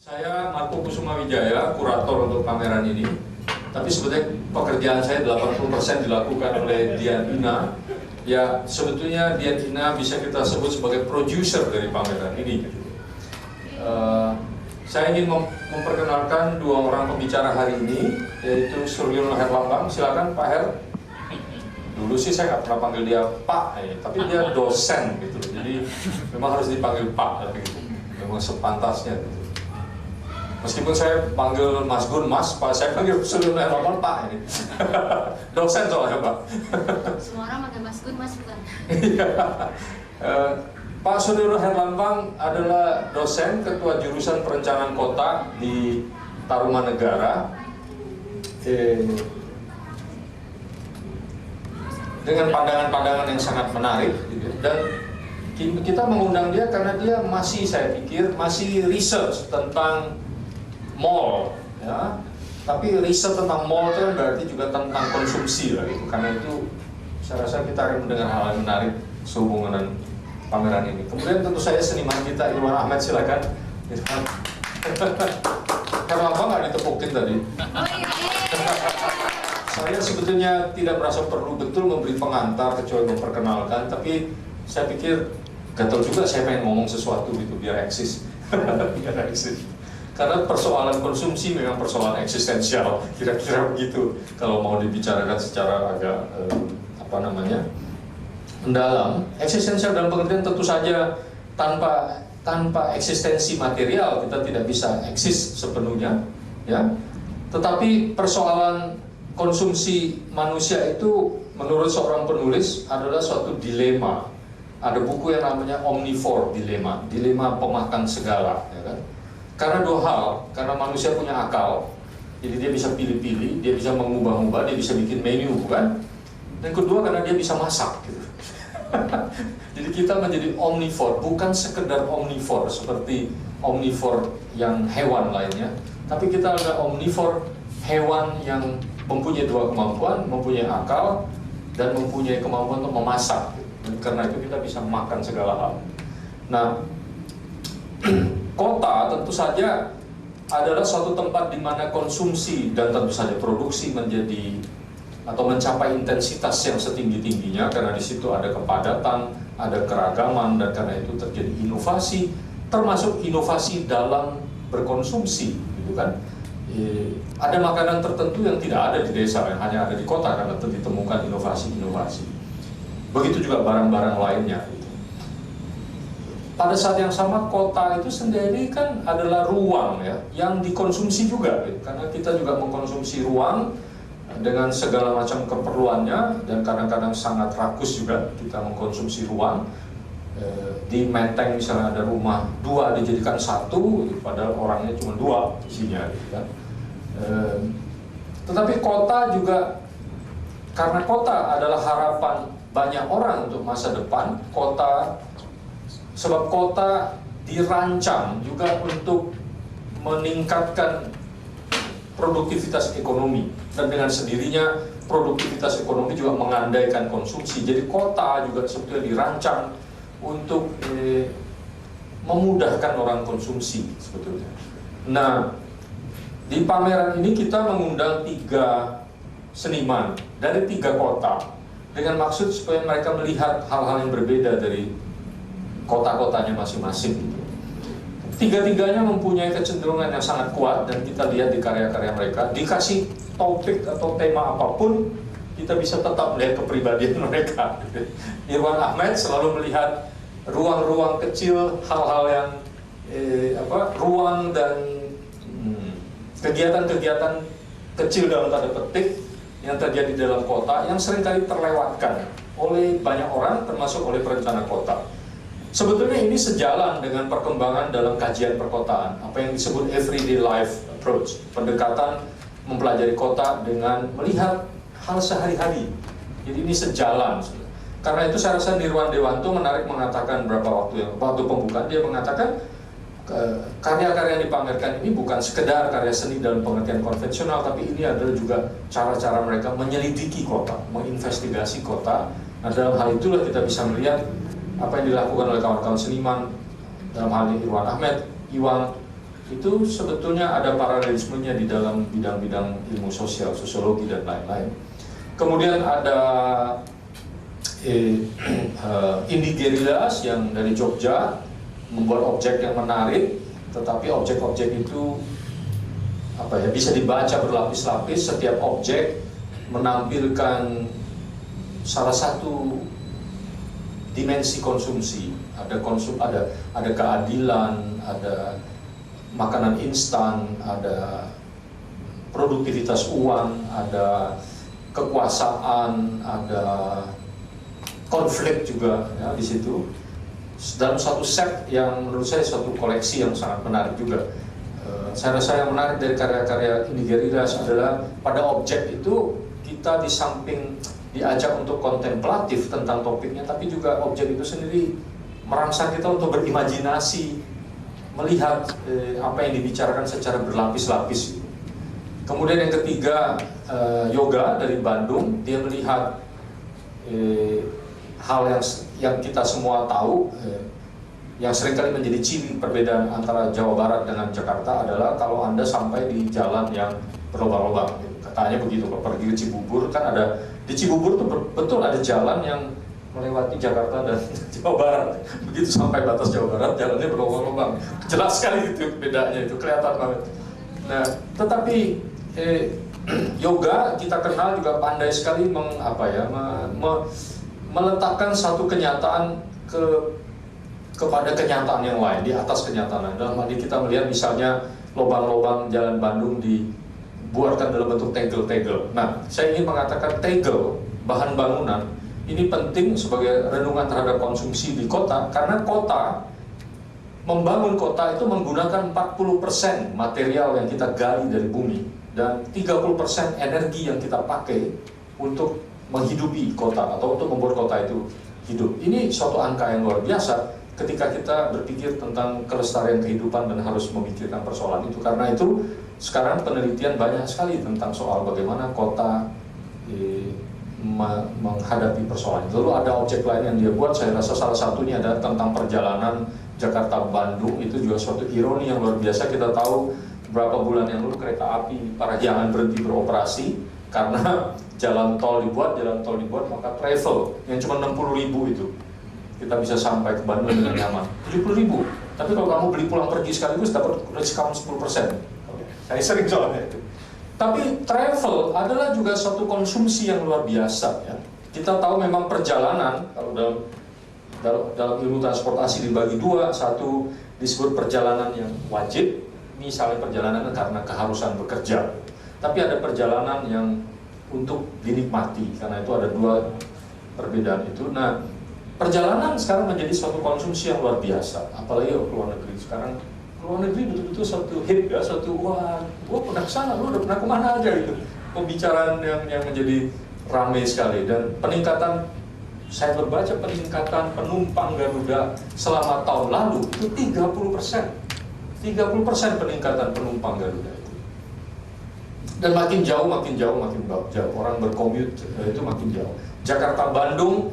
Saya Marco Kusuma Wijaya, kurator untuk pameran ini. Tapi sebetulnya pekerjaan saya 80% dilakukan oleh Dian Ina. Ya, sebetulnya Dian Ina bisa kita sebut sebagai produser dari pameran ini. Saya ingin memperkenalkan dua orang pembicara hari ini, yaitu Suryono Herlambang. Silakan Pak Her. Dulu sih saya nggak pernah panggil dia Pak, tapi dia dosen gitu. Jadi memang harus dipanggil Pak, gitu. Memang sepantasnya gitu. Meskipun saya panggil Mas Gun Mas, Pak, saya panggil Suryono Herlambang Pak ini. Dosen soalnya Pak. Semua orang panggil Mas Gun Mas bukan? Pak Suryono Herlambang adalah dosen ketua jurusan perencanaan kota di Tarumanegara. Dengan pandangan-pandangan yang sangat menarik, dan kita mengundang dia karena dia masih, saya pikir, masih research tentang mall, ya. Tapi research tentang mall itu kan berarti juga tentang konsumsi lah, gitu. Karena itu saya rasa kita akan mendengar hal yang menarik sehubungan dengan pameran ini. Kemudian tentu saya seniman kita Irwan Ahmed, silakan. Herlambang nggak ditepukin tadi. Saya sebetulnya tidak merasa perlu betul memberi pengantar kecuali memperkenalkan, tapi saya pikir gatel juga saya pengen ngomong sesuatu gitu biar eksis. Biar eksis. Karena persoalan konsumsi memang persoalan eksistensial, kira-kira begitu kalau mau dibicarakan secara agak mendalam. Eksistensial dalam pengertian tentu saja tanpa eksistensi material kita tidak bisa eksis sepenuhnya, ya. Tetapi persoalan konsumsi manusia itu menurut seorang penulis adalah suatu dilema. Ada buku yang namanya Omnivore Dilema, dilema pemakan segala, ya kan? Karena dua hal, karena manusia punya akal, jadi dia bisa pilih-pilih, dia bisa mengubah-ubah, dia bisa bikin menu, bukan? Dan kedua karena dia bisa masak, gitu. Jadi kita menjadi omnivore, bukan sekedar omnivore seperti omnivore yang hewan lainnya, tapi kita ada omnivore hewan yang mempunyai dua kemampuan, mempunyai akal dan mempunyai kemampuan untuk memasak. Dan karena itu kita bisa makan segala hal. Nah, kota tentu saja adalah suatu tempat di mana konsumsi dan tentu saja produksi menjadi atau mencapai intensitas yang setinggi-tingginya, karena di situ ada kepadatan, ada keragaman, dan karena itu terjadi inovasi, termasuk inovasi dalam berkonsumsi, gitu kan? Ada makanan tertentu yang tidak ada di desa, yang hanya ada di kota karena ditemukan inovasi-inovasi. Begitu juga barang-barang lainnya. Gitu. Pada saat yang sama kota itu sendiri kan adalah ruang, ya, yang dikonsumsi juga, gitu. Karena kita juga mengkonsumsi ruang dengan segala macam keperluannya, dan kadang-kadang sangat rakus juga kita mengkonsumsi ruang. Di Menteng misalnya ada rumah dua dijadikan satu, padahal orangnya cuma dua isinya, gitu kan. Tetapi kota juga, karena kota adalah harapan banyak orang untuk masa depan, sebab kota dirancang juga untuk meningkatkan produktivitas ekonomi, dan dengan sendirinya produktivitas ekonomi juga mengandaikan konsumsi. Jadi kota juga sebetulnya dirancang untuk memudahkan orang konsumsi sebetulnya. Nah, di pameran ini kita mengundang 3 seniman dari 3 kota dengan maksud supaya mereka melihat hal-hal yang berbeda dari kota-kotanya masing-masing. Tiga-tiganya mempunyai kecenderungan yang sangat kuat, dan kita lihat di karya-karya mereka, dikasih topik atau tema apapun, kita bisa tetap melihat kepribadian mereka. Irwan Ahmed selalu melihat ruang-ruang kecil, hal-hal yang ruang dan kegiatan-kegiatan kecil dalam tanda petik yang terjadi dalam kota yang seringkali terlewatkan oleh banyak orang, termasuk oleh perencana kota. Sebetulnya ini sejalan dengan perkembangan dalam kajian perkotaan, apa yang disebut everyday life approach, pendekatan mempelajari kota dengan melihat hal sehari-hari. Jadi ini sejalan. Karena itu saya rasa Nirwan Dewanto menarik mengatakan waktu pembukaan, dia mengatakan karya-karya yang dipamerkan ini bukan sekedar karya seni dalam pengertian konvensional, tapi ini adalah juga cara-cara mereka menyelidiki kota, menginvestigasi kota. Nah, dalam hal itulah kita bisa melihat apa yang dilakukan oleh kawan-kawan seniman, dalam hal ini Irwan Ahmed, Iwan, itu sebetulnya ada paralelismenya di dalam bidang-bidang ilmu sosial, sosiologi dan lain-lain. Kemudian ada indie guerrillas yang dari Jogja membuat objek yang menarik, tetapi objek-objek itu bisa dibaca berlapis-lapis. Setiap objek menampilkan salah satu dimensi konsumsi. Ada keadilan, ada makanan instan, ada produktivitas uang, ada kekuasaan, ada konflik juga ya, di situ. Dalam satu set yang menurut saya suatu koleksi yang sangat menarik juga. Saya rasa yang menarik dari karya-karya indie guerrillas adalah pada objek itu kita di samping diajak untuk kontemplatif tentang topiknya, tapi juga objek itu sendiri merangsang kita untuk berimajinasi, melihat apa yang dibicarakan secara berlapis-lapis. Kemudian yang ketiga, Yoga dari Bandung, dia melihat hal yang kita semua tahu, yang seringkali menjadi ciri perbedaan antara Jawa Barat dengan Jakarta adalah kalau Anda sampai di jalan yang berlubang-lubang. Katanya begitu, kalau pergi ke Cibubur kan ada, di Cibubur tuh betul ada jalan yang melewati Jakarta dan Jawa Barat. Begitu sampai batas Jawa Barat, jalannya berlubang-lubang. Jelas sekali itu bedanya, itu kelihatan banget. Nah, tetapi Yoga kita kenal juga pandai sekali meletakkan satu kenyataan kepada kenyataan yang lain, di atas kenyataan. Dalam hal ini kita melihat misalnya lubang-lubang jalan Bandung dibuatkan dalam bentuk tegel-tegel. Nah, saya ingin mengatakan tegel, bahan bangunan, ini penting sebagai renungan terhadap konsumsi di kota, karena membangun kota itu menggunakan 40% material yang kita gali dari bumi, dan 30% energi yang kita pakai untuk menghidupi kota atau untuk membuat kota itu hidup. Ini suatu angka yang luar biasa ketika kita berpikir tentang kelestarian kehidupan dan harus memikirkan persoalan itu. Karena itu sekarang penelitian banyak sekali tentang soal bagaimana kota menghadapi persoalan. Lalu ada objek lain yang dia buat, saya rasa salah satunya adalah tentang perjalanan Jakarta-Bandung. Itu juga suatu ironi yang luar biasa. Kita tahu beberapa bulan yang lalu kereta api Parahyangan berhenti beroperasi karena jalan tol dibuat, maka travel yang cuma 60.000 itu kita bisa sampai ke Bandung dengan nyaman. 70.000. Tapi kalau kamu beli pulang pergi sekaligus dapat diskon 10%. Saya sering soalnya itu. Tapi travel adalah juga suatu konsumsi yang luar biasa ya. Kita tahu memang perjalanan, kalau dalam ilmu transportasi dibagi dua, satu disebut perjalanan yang wajib, misalnya perjalanan karena keharusan bekerja. Tapi ada perjalanan yang untuk dinikmati, karena itu ada dua perbedaan itu. Nah, perjalanan sekarang menjadi suatu konsumsi yang luar biasa, apalagi ke luar negeri. Sekarang ke luar negeri betul-betul suatu hit ya, suatu wah, gua pernah kesana, lu udah pernah kemana aja gitu. Pembicaraan yang menjadi ramai sekali, dan peningkatan, saya berbaca peningkatan penumpang Garuda selama tahun lalu itu 30%. 30% peningkatan penumpang Garuda itu. Dan makin jauh orang berkommute itu makin jauh. Jakarta Bandung,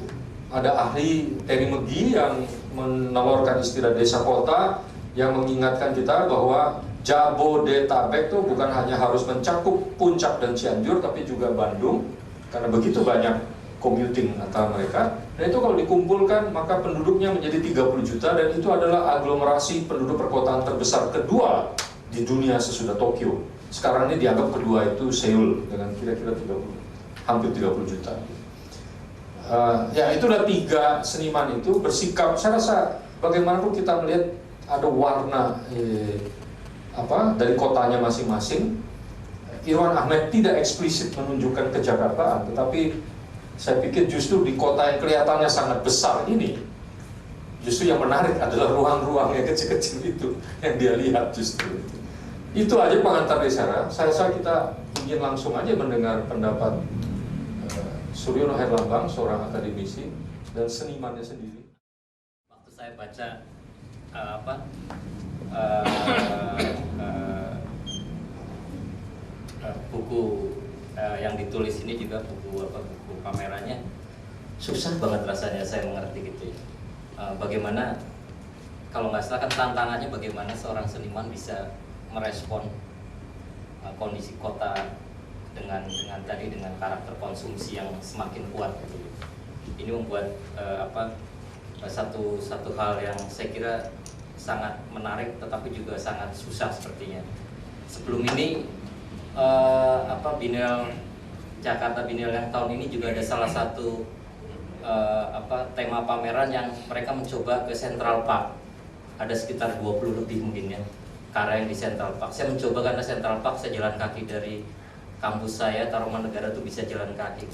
ada ahli teknologi yang menawarkan istilah desa kota yang mengingatkan kita bahwa Jabodetabek itu bukan hanya harus mencakup Puncak dan Cianjur, tapi juga Bandung, karena begitu banyak commuting antara mereka. Dan itu kalau dikumpulkan maka penduduknya menjadi 30 juta, dan itu adalah aglomerasi penduduk perkotaan terbesar kedua di dunia sesudah Tokyo. Sekarang ini dianggap kedua itu Seoul dengan kira-kira hampir 30 juta. Ya, itulah tiga seniman itu bersikap. Saya rasa bagaimanapun kita melihat ada warna dari kotanya masing-masing. Irwan Ahmed tidak eksplisit menunjukkan kejakartaan, tetapi saya pikir justru di kota yang kelihatannya sangat besar ini, justru yang menarik adalah ruang-ruang yang kecil-kecil itu yang dia lihat justru. Itu aja pengantar Desara. Saya rasa kita ingin langsung aja mendengar pendapat Suryono Herlambang, seorang akademisi dan senimannya sendiri. Waktu saya baca buku yang ditulis ini, juga buku pamerannya, susah banget rasanya saya mengerti gitu ya. Bagaimana, kalau nggak salah kan tantangannya bagaimana seorang seniman bisa merespon kondisi kota dengan karakter konsumsi yang semakin kuat gitu. Ini membuat satu hal yang saya kira sangat menarik tetapi juga sangat susah sepertinya. Sebelum ini Jakarta Bienal yang tahun ini juga ada salah satu tema pameran yang mereka mencoba ke Central Park. Ada sekitar 20 lebih mungkin ya karya yang di Central Park. Saya mencoba karena Central Park saya jalan kaki dari kampus saya, Tarumanegara itu bisa jalan kaki.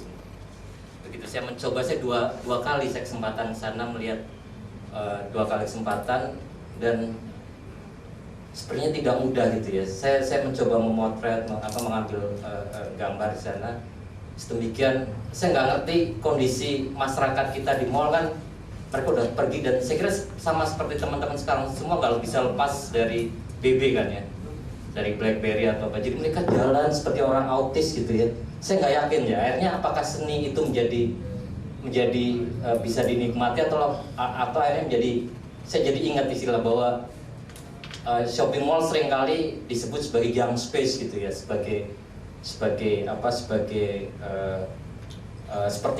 Begitu saya mencoba, saya dua kali saya kesempatan sana melihat dua kali kesempatan dan sebenarnya tidak mudah gitu ya. Saya mencoba memotret, mengambil gambar di sana. Sedemikian saya nggak ngerti kondisi masyarakat kita di mall kan, mereka udah pergi dan saya kira sama seperti teman-teman sekarang semua nggak bisa lepas dari BB kan ya, dari BlackBerry atau apa. Jadi mereka jalan seperti orang autis gitu ya. Saya nggak yakin ya akhirnya apakah seni itu menjadi bisa dinikmati atau akhirnya saya jadi ingat istilah bahwa shopping mall seringkali disebut sebagai junk space gitu ya, seperti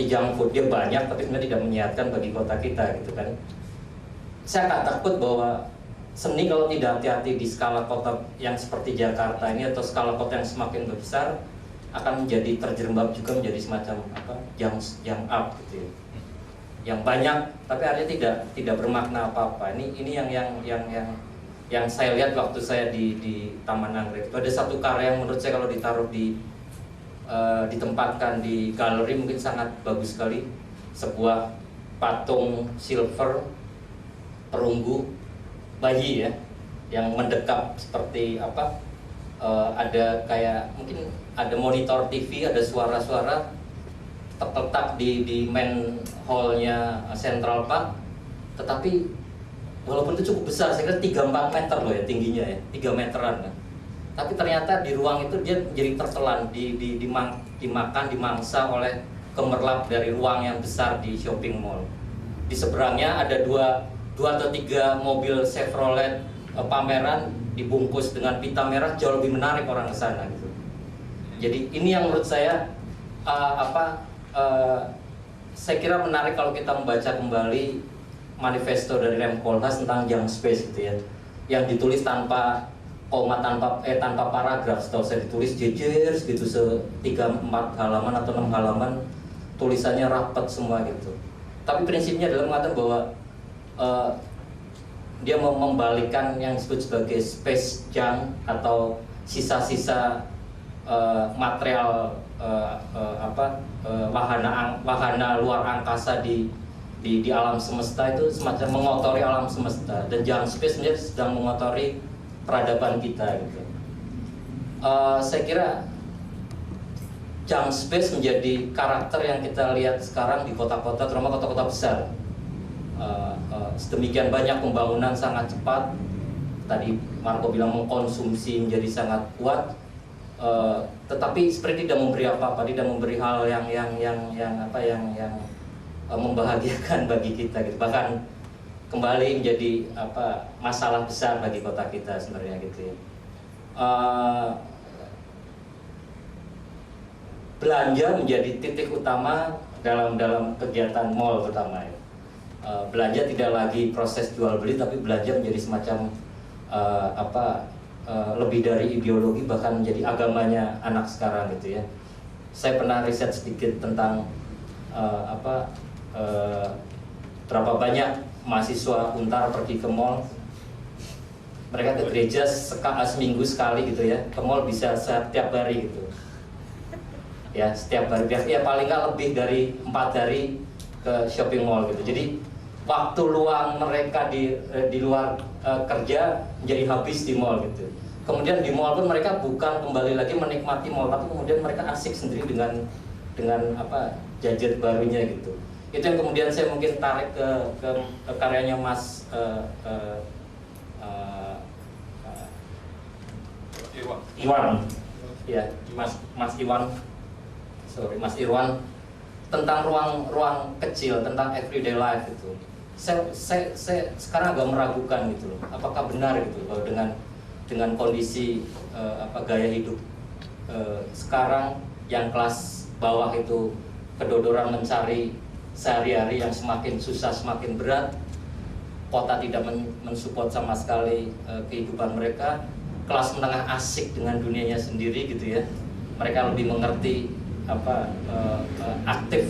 junk food. Dia banyak tapi sebenarnya tidak menyehatkan bagi kota kita gitu kan. Saya agak takut bahwa seni kalau tidak hati-hati di skala kota yang seperti Jakarta ini atau skala kota yang semakin besar akan menjadi terjerembab juga menjadi semacam junk up gitu ya. Yang banyak tapi artinya tidak bermakna apa-apa. Ini yang saya lihat waktu saya di Taman Anggrek. Itu ada satu karya yang menurut saya kalau ditaruh ditempatkan di galeri mungkin sangat bagus sekali. Sebuah patung silver perunggu bayi ya, yang mendekap seperti ada kayak mungkin ada monitor TV, ada suara-suara terletak di main hall-nya Central Park. Tetapi walaupun itu cukup besar, saya kira 3-4 meter loh ya tingginya ya, 3 meteran kan. Tapi ternyata di ruang itu dia menjadi tertelan, dimangsa oleh gemerlap dari ruang yang besar di shopping mall. Di seberangnya ada dua atau 3 mobil Chevrolet pameran dibungkus dengan pita merah, jauh lebih menarik orang ke sana gitu. Jadi ini yang menurut saya saya kira menarik kalau kita membaca kembali manifesto dari Rem Koolhaas tentang junk space gitu ya, yang ditulis tanpa koma, tanpa paragraf. Setahu saya ditulis jejer gitu 3-4 halaman atau 6 halaman, tulisannya rapat semua gitu. Tapi prinsipnya adalah mengatakan bahwa dia mau membalikan yang disebut sebagai space junk atau sisa-sisa material wahana luar angkasa di alam semesta itu semacam mengotori alam semesta, dan junk space sebenarnya sedang mengotori peradaban kita gitu. Saya kira junk space menjadi karakter yang kita lihat sekarang di kota-kota, terutama kota-kota besar. Sedemikian banyak pembangunan sangat cepat. Tadi Marco bilang mengkonsumsi menjadi sangat kuat, tetapi seperti tidak memberi apa-apa, tidak memberi hal yang membahagiakan bagi kita gitu. Bahkan kembali menjadi masalah besar bagi kota kita sebenarnya gitu ya. Belanja menjadi titik utama dalam kegiatan mall terutama ya. Belanja tidak lagi proses jual beli, tapi belanja menjadi semacam lebih dari ideologi, bahkan menjadi agamanya anak sekarang gitu ya. Saya pernah riset sedikit tentang berapa banyak mahasiswa Untar pergi ke mall. Mereka ke gereja seminggu sekali gitu ya, ke mall bisa setiap hari gitu ya, setiap hari ya, paling nggak lebih dari 4 hari ke shopping mall gitu. Jadi waktu luang mereka di luar kerja menjadi habis di mall gitu. Kemudian di mall pun mereka bukan kembali lagi menikmati mall, tapi kemudian mereka asik sendiri dengan gadget barunya gitu. Itu yang kemudian saya mungkin tarik ke karyanya Mas Iwan, ya Mas Irwan, tentang ruang kecil, tentang everyday life itu. Saya sekarang agak meragukan gitu loh, apakah benar gitu bahwa dengan dengan kondisi gaya hidup sekarang yang kelas bawah itu kedodoran mencari sehari-hari yang semakin susah, semakin berat, kota tidak mensupport sama sekali kehidupan mereka, kelas menengah asik dengan dunianya sendiri gitu ya, mereka lebih mengerti aktif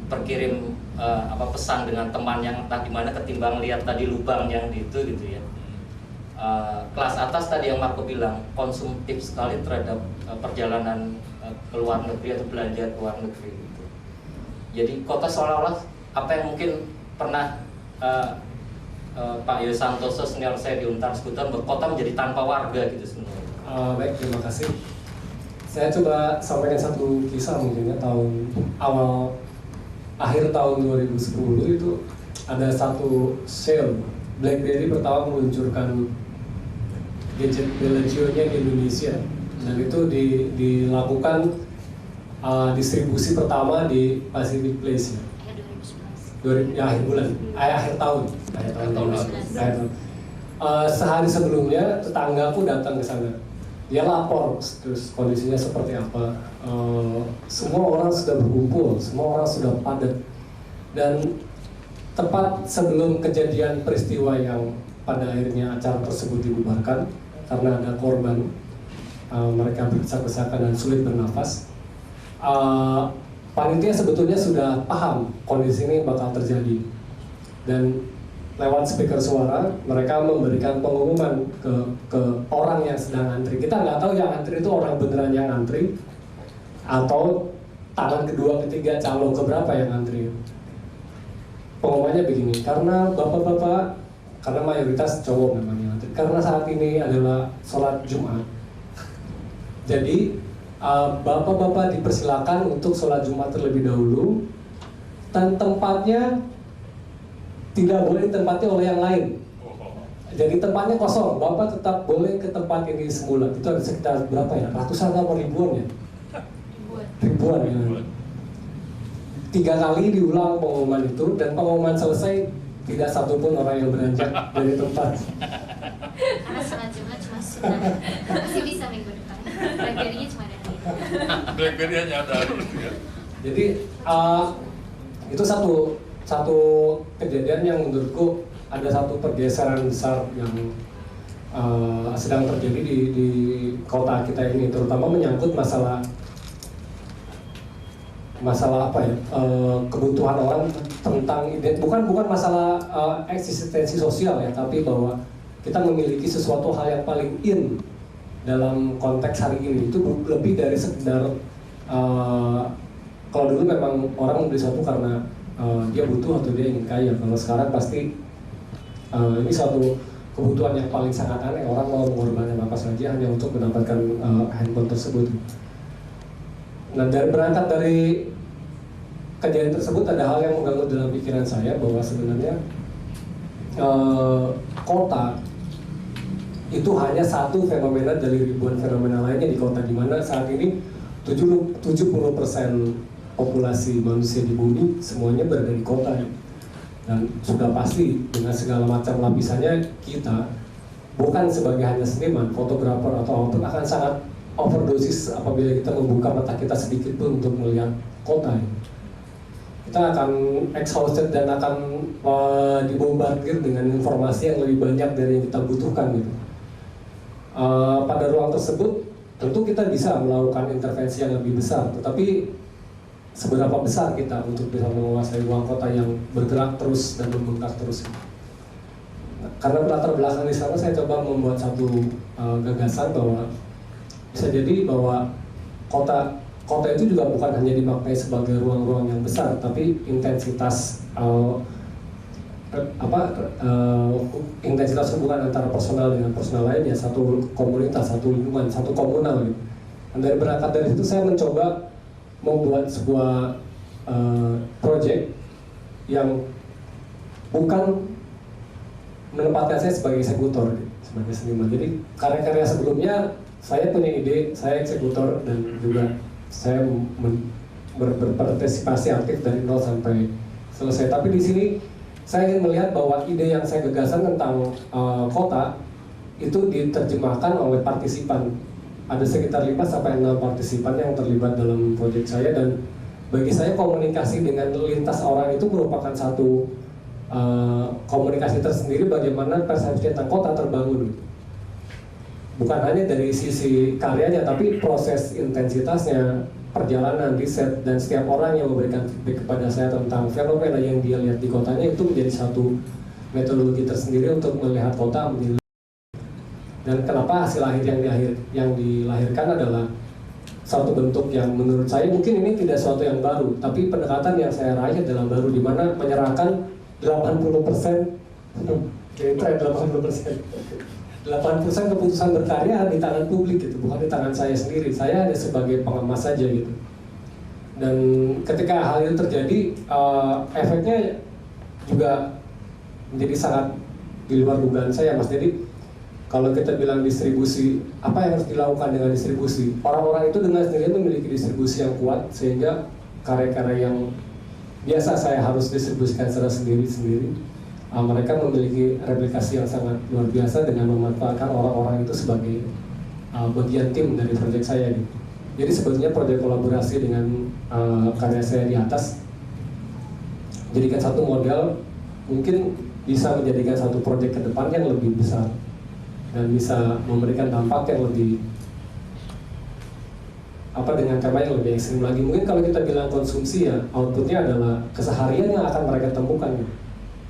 berkirim pesan dengan teman yang entah di mana ketimbang lihat tadi lubang yang di itu gitu ya. Kelas atas tadi yang Marco bilang konsumtif sekali terhadap perjalanan ke luar negeri atau belanja ke luar negeri gitu. Jadi kota seolah-olah apa yang mungkin pernah Pak Yo Santoso senior saya di Untar sebutkan bahwa kota menjadi tanpa warga gitu sebenarnya. Baik, terima kasih. Saya coba sampaikan satu kisah mungkin ya, akhir tahun 2010 itu ada satu sale BlackBerry pertama meluncurkan gadget Bellagio-nya di Indonesia, dan itu dilakukan distribusi pertama di Pacific Place ya. Akhir tahun. Sehari sebelumnya tetanggaku datang ke sana. Dia lapor, terus kondisinya seperti apa. Semua orang sudah berkumpul, semua orang sudah padat. Dan tepat sebelum kejadian peristiwa yang pada akhirnya acara tersebut dibubarkan karena ada korban, mereka berdesak-desakan dan sulit bernafas. Panitia sebetulnya sudah paham kondisi ini bakal terjadi, dan lewat speaker suara mereka memberikan pengumuman ke orang yang sedang antri. Kita nggak tahu yang antri itu orang beneran yang antri atau tangan kedua, ketiga, calon keberapa yang antri. Pengumumannya begini, karena bapak-bapak, karena mayoritas cowok memang yang antri, karena saat ini adalah sholat Jumat, jadi bapak-bapak dipersilakan untuk sholat Jumat terlebih dahulu, dan tempatnya tidak boleh ditempati oleh yang lain. Jadi tempatnya kosong, bapak tetap boleh ke tempat ini semula. Itu ada sekitar berapa ya? Ratusan atau ribuan ya? Ribuan ya. 3 kali diulang pengumuman itu, dan pengumuman selesai tidak satupun orang yang beranjak dari tempat. Karena sholat Jumat cuma sunnah, masih bisa minggu depan. BlackBerry-nya cuma ada hari. BlackBerry hanya ada hari ya. Jadi itu satu kejadian yang menurutku ada satu pergeseran besar yang sedang terjadi di kota kita ini, terutama menyangkut masalah apa ya, kebutuhan orang tentang bukan masalah eksistensi sosial ya, tapi bahwa kita memiliki sesuatu hal yang paling in dalam konteks hari ini. Itu lebih dari sekedar kalau dulu memang orang membeli sesuatu karena dia butuh atau dia ingin kaya. Kalau sekarang pasti ini suatu kebutuhan yang paling sangat aneh, orang mau mengorbankan apa saja hanya untuk mendapatkan handphone tersebut. Nah, berangkat dari kejadian tersebut ada hal yang mengganggu dalam pikiran saya, bahwa sebenarnya kota itu hanya satu fenomena dari ribuan fenomena lainnya di kota, di mana saat ini 70% populasi manusia di bumi semuanya berada di kota. Dan sudah pasti dengan segala macam lapisannya, kita bukan sebagai hanya seniman, fotografer atau apapun akan sangat overdosis apabila kita membuka mata kita sedikit pun untuk melihat kota. Kita akan exhausted dan akan dibombardir dengan informasi yang lebih banyak dari yang kita butuhkan gitu. Pada ruang tersebut tentu kita bisa melakukan intervensi yang lebih besar, tetapi seberapa besar kita untuk bisa menguasai ruang kota yang bergerak terus dan membengkak terus. Karena latar belakang di sana, saya coba membuat satu gagasan bahwa bisa jadi bahwa kota itu juga bukan hanya dimaknai sebagai ruang-ruang yang besar, tapi intensitas intensitas hubungan antara personal dengan personal lainnya, satu komunitas, satu lingkungan, satu komunal gitu. Dan berangkat dari situ saya mencoba membuat sebuah project yang bukan menempatkan saya sebagai eksekutor, sebagai seniman. Jadi karya-karya sebelumnya saya punya ide, saya eksekutor, dan juga saya berpartisipasi aktif dari nol sampai selesai. Tapi di sini saya ingin melihat bahwa ide yang saya gagasan tentang kota itu diterjemahkan oleh partisipan. Ada sekitar 5 sampai 6 partisipan yang terlibat dalam proyek saya, dan bagi saya komunikasi dengan lintas orang itu merupakan satu komunikasi tersendiri bagaimana persepsi tentang kota terbangun. Bukan hanya dari sisi karyanya, tapi proses intensitasnya, perjalanan, riset, dan setiap orang yang memberikan feedback kepada saya tentang fenomena yang dia lihat di kotanya itu menjadi satu metodologi tersendiri untuk melihat kota menjadi. Dan kenapa hasil akhir yang dilahirkan adalah satu bentuk yang menurut saya mungkin ini tidak sesuatu yang baru, tapi pendekatan yang saya raih adalah baru, di mana menyerahkan 80% dari 80% keputusan berkarya di tangan publik gitu, bukan di tangan saya sendiri. Saya hanya sebagai pengemas saja gitu. Dan ketika hal itu terjadi, efeknya juga menjadi sangat di luar dugaan saya, Mas. Jadi kalau kita bilang distribusi, apa yang harus dilakukan dengan distribusi? Orang-orang itu dengan sendirinya memiliki distribusi yang kuat, sehingga karya-karya yang biasa saya harus distribusikan secara sendiri-sendiri, mereka memiliki replikasi yang sangat luar biasa dengan memanfaatkan orang-orang itu sebagai bagian tim dari proyek saya gitu. Jadi sebetulnya proyek kolaborasi dengan karya saya di atas jadikan satu model, mungkin bisa menjadikan satu proyek ke depan yang lebih besar dan bisa memberikan dampak yang lebih dengan tema yang lebih ekstrim lagi. Mungkin kalau kita bilang konsumsi, ya outputnya adalah keseharian yang akan mereka temukan gitu.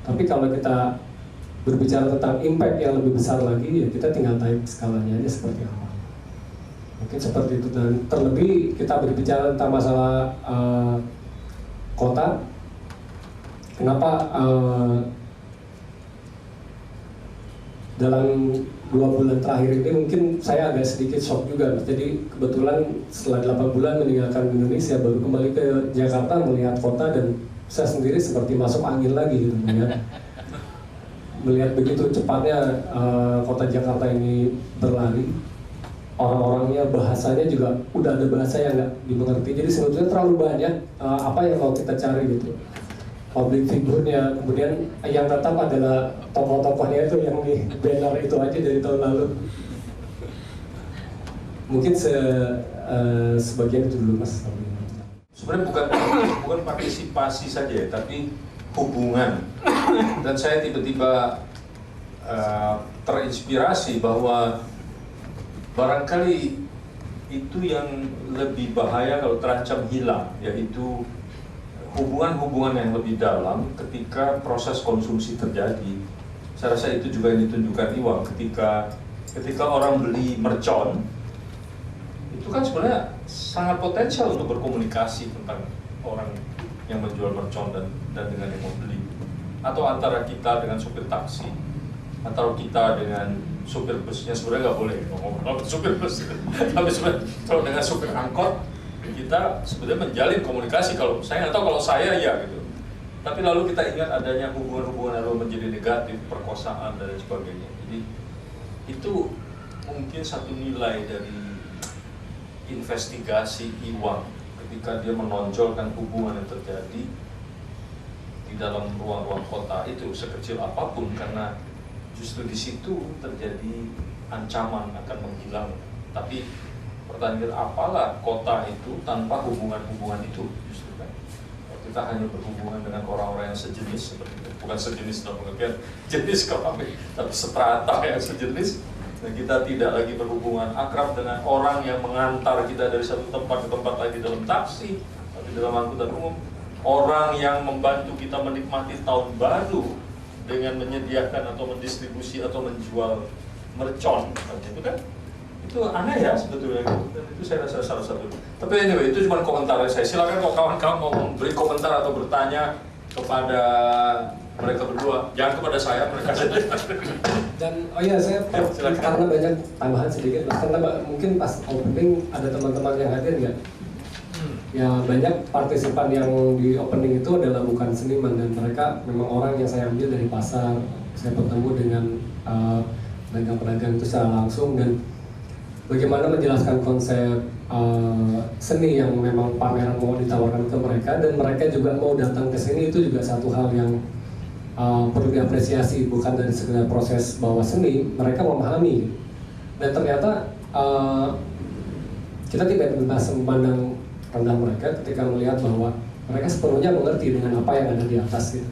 Tapi kalau kita berbicara tentang impact yang lebih besar lagi, ya kita tinggal tarik skalanya aja seperti apa. Mungkin seperti itu. Dan terlebih kita berbicara tentang masalah kota. Kenapa dalam 2 bulan terakhir ini mungkin saya agak sedikit shock juga. Jadi kebetulan setelah 8 bulan meninggalkan Indonesia, baru kembali ke Jakarta melihat kota, dan saya sendiri seperti masuk angin lagi gitu, melihat begitu cepatnya kota Jakarta ini berlari. Orang-orangnya, bahasanya juga udah ada bahasa yang nggak dimengerti. Jadi sebetulnya terlalu banyak apa yang mau kita cari gitu. Public figure-nya, kemudian yang tetap adalah tokoh-tokohnya itu yang di banner itu aja dari tahun lalu. Mungkin sebagian itu dulu, Mas. Sebenarnya bukan partisipasi saja, tapi hubungan. Dan saya tiba-tiba terinspirasi bahwa barangkali itu yang lebih bahaya kalau terancam hilang, yaitu hubungan-hubungan yang lebih dalam ketika proses konsumsi terjadi. Saya rasa itu juga yang ditunjukkan Iwang ketika orang beli mercon, itu kan sebenarnya sangat potensial untuk berkomunikasi tentang orang yang menjual mercon dan dengan yang membeli, atau antara kita dengan supir taksi, atau kita dengan supir busnya. Sebenarnya nggak boleh ngomong supir bus, tapi sebenarnya kalau dengan supir angkot kita sebenarnya menjalin komunikasi. Kalau saya nggak tahu, kalau saya ya gitu. Tapi lalu kita ingat adanya hubungan-hubungan lalu menjadi negatif, perkosaan dan sebagainya. Jadi itu mungkin satu nilai dari investigasi Iwang ketika dia menonjolkan hubungan yang terjadi di dalam ruang-ruang kota itu sekecil apapun, karena justru di situ terjadi ancaman akan menghilang. Tapi pertanyaan, apalah kota itu tanpa hubungan-hubungan itu, justru kan? Kita hanya berhubungan dengan orang-orang yang sejenis seperti itu, bukan sejenis dalam pengertian jenis kelamin, tapi seterata yang sejenis. Dan kita tidak lagi berhubungan akrab dengan orang yang mengantar kita dari satu tempat ke tempat lagi dalam taksi atau dalam angkutan umum, orang yang membantu kita menikmati tahun baru dengan menyediakan atau mendistribusi atau menjual mercon, itu kan? Itu aneh ya sebetulnya gitu. Dan itu saya rasa salah satu. Tapi anyway, itu cuma komentar saya. Silakan kalau kawan-kawan mau beri komentar atau bertanya kepada mereka berdua, jangan kepada saya, mereka saja. Dan saya karena banyak tambahan sedikit, Mas, karena mungkin pas opening ada teman-teman yang hadir nggak? Ya banyak partisipan yang di opening itu adalah bukan seniman, dan mereka memang orang yang saya ambil dari pasar. Saya bertemu dengan pedagang-pedagang itu secara langsung, dan bagaimana menjelaskan konsep seni yang memang pameran mau ditawarkan ke mereka, dan mereka juga mau datang ke sini, itu juga satu hal yang perlu diapresiasi, bukan dari sekedar proses bawah seni, mereka memahami. Dan ternyata kita tidak bisa memandang rendah mereka ketika melihat bahwa mereka sepenuhnya mengerti dengan apa yang ada di atas gitu.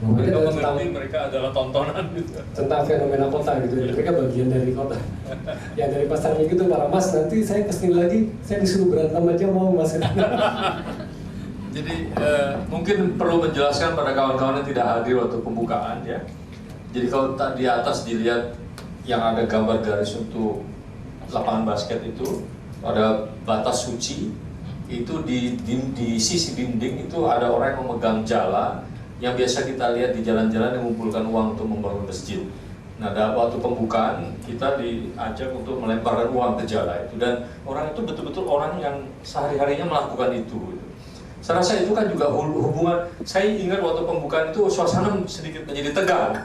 Mereka Tentang- mengerti mereka adalah tontonan gitu. tentang fenomena kota gitu, mereka bagian dari kota. Ya dari pasar minggu itu para mas, nanti saya kesini lagi, saya disuruh berantem aja mau mas. Jadi mungkin perlu menjelaskan pada kawan-kawan yang tidak hadir waktu pembukaan ya. Jadi kalau di atas dilihat yang ada gambar garis untuk lapangan basket itu, ada batas suci, itu di sisi dinding itu ada orang yang memegang jala yang biasa kita lihat di jalan-jalan yang mengumpulkan uang untuk membangun masjid. Nah, waktu pembukaan kita diajak untuk melemparkan uang ke jala itu, dan orang itu betul-betul orang yang sehari-harinya melakukan itu. Saya rasa itu kan juga hubungan. Saya ingat waktu pembukaan itu suasana sedikit menjadi tegang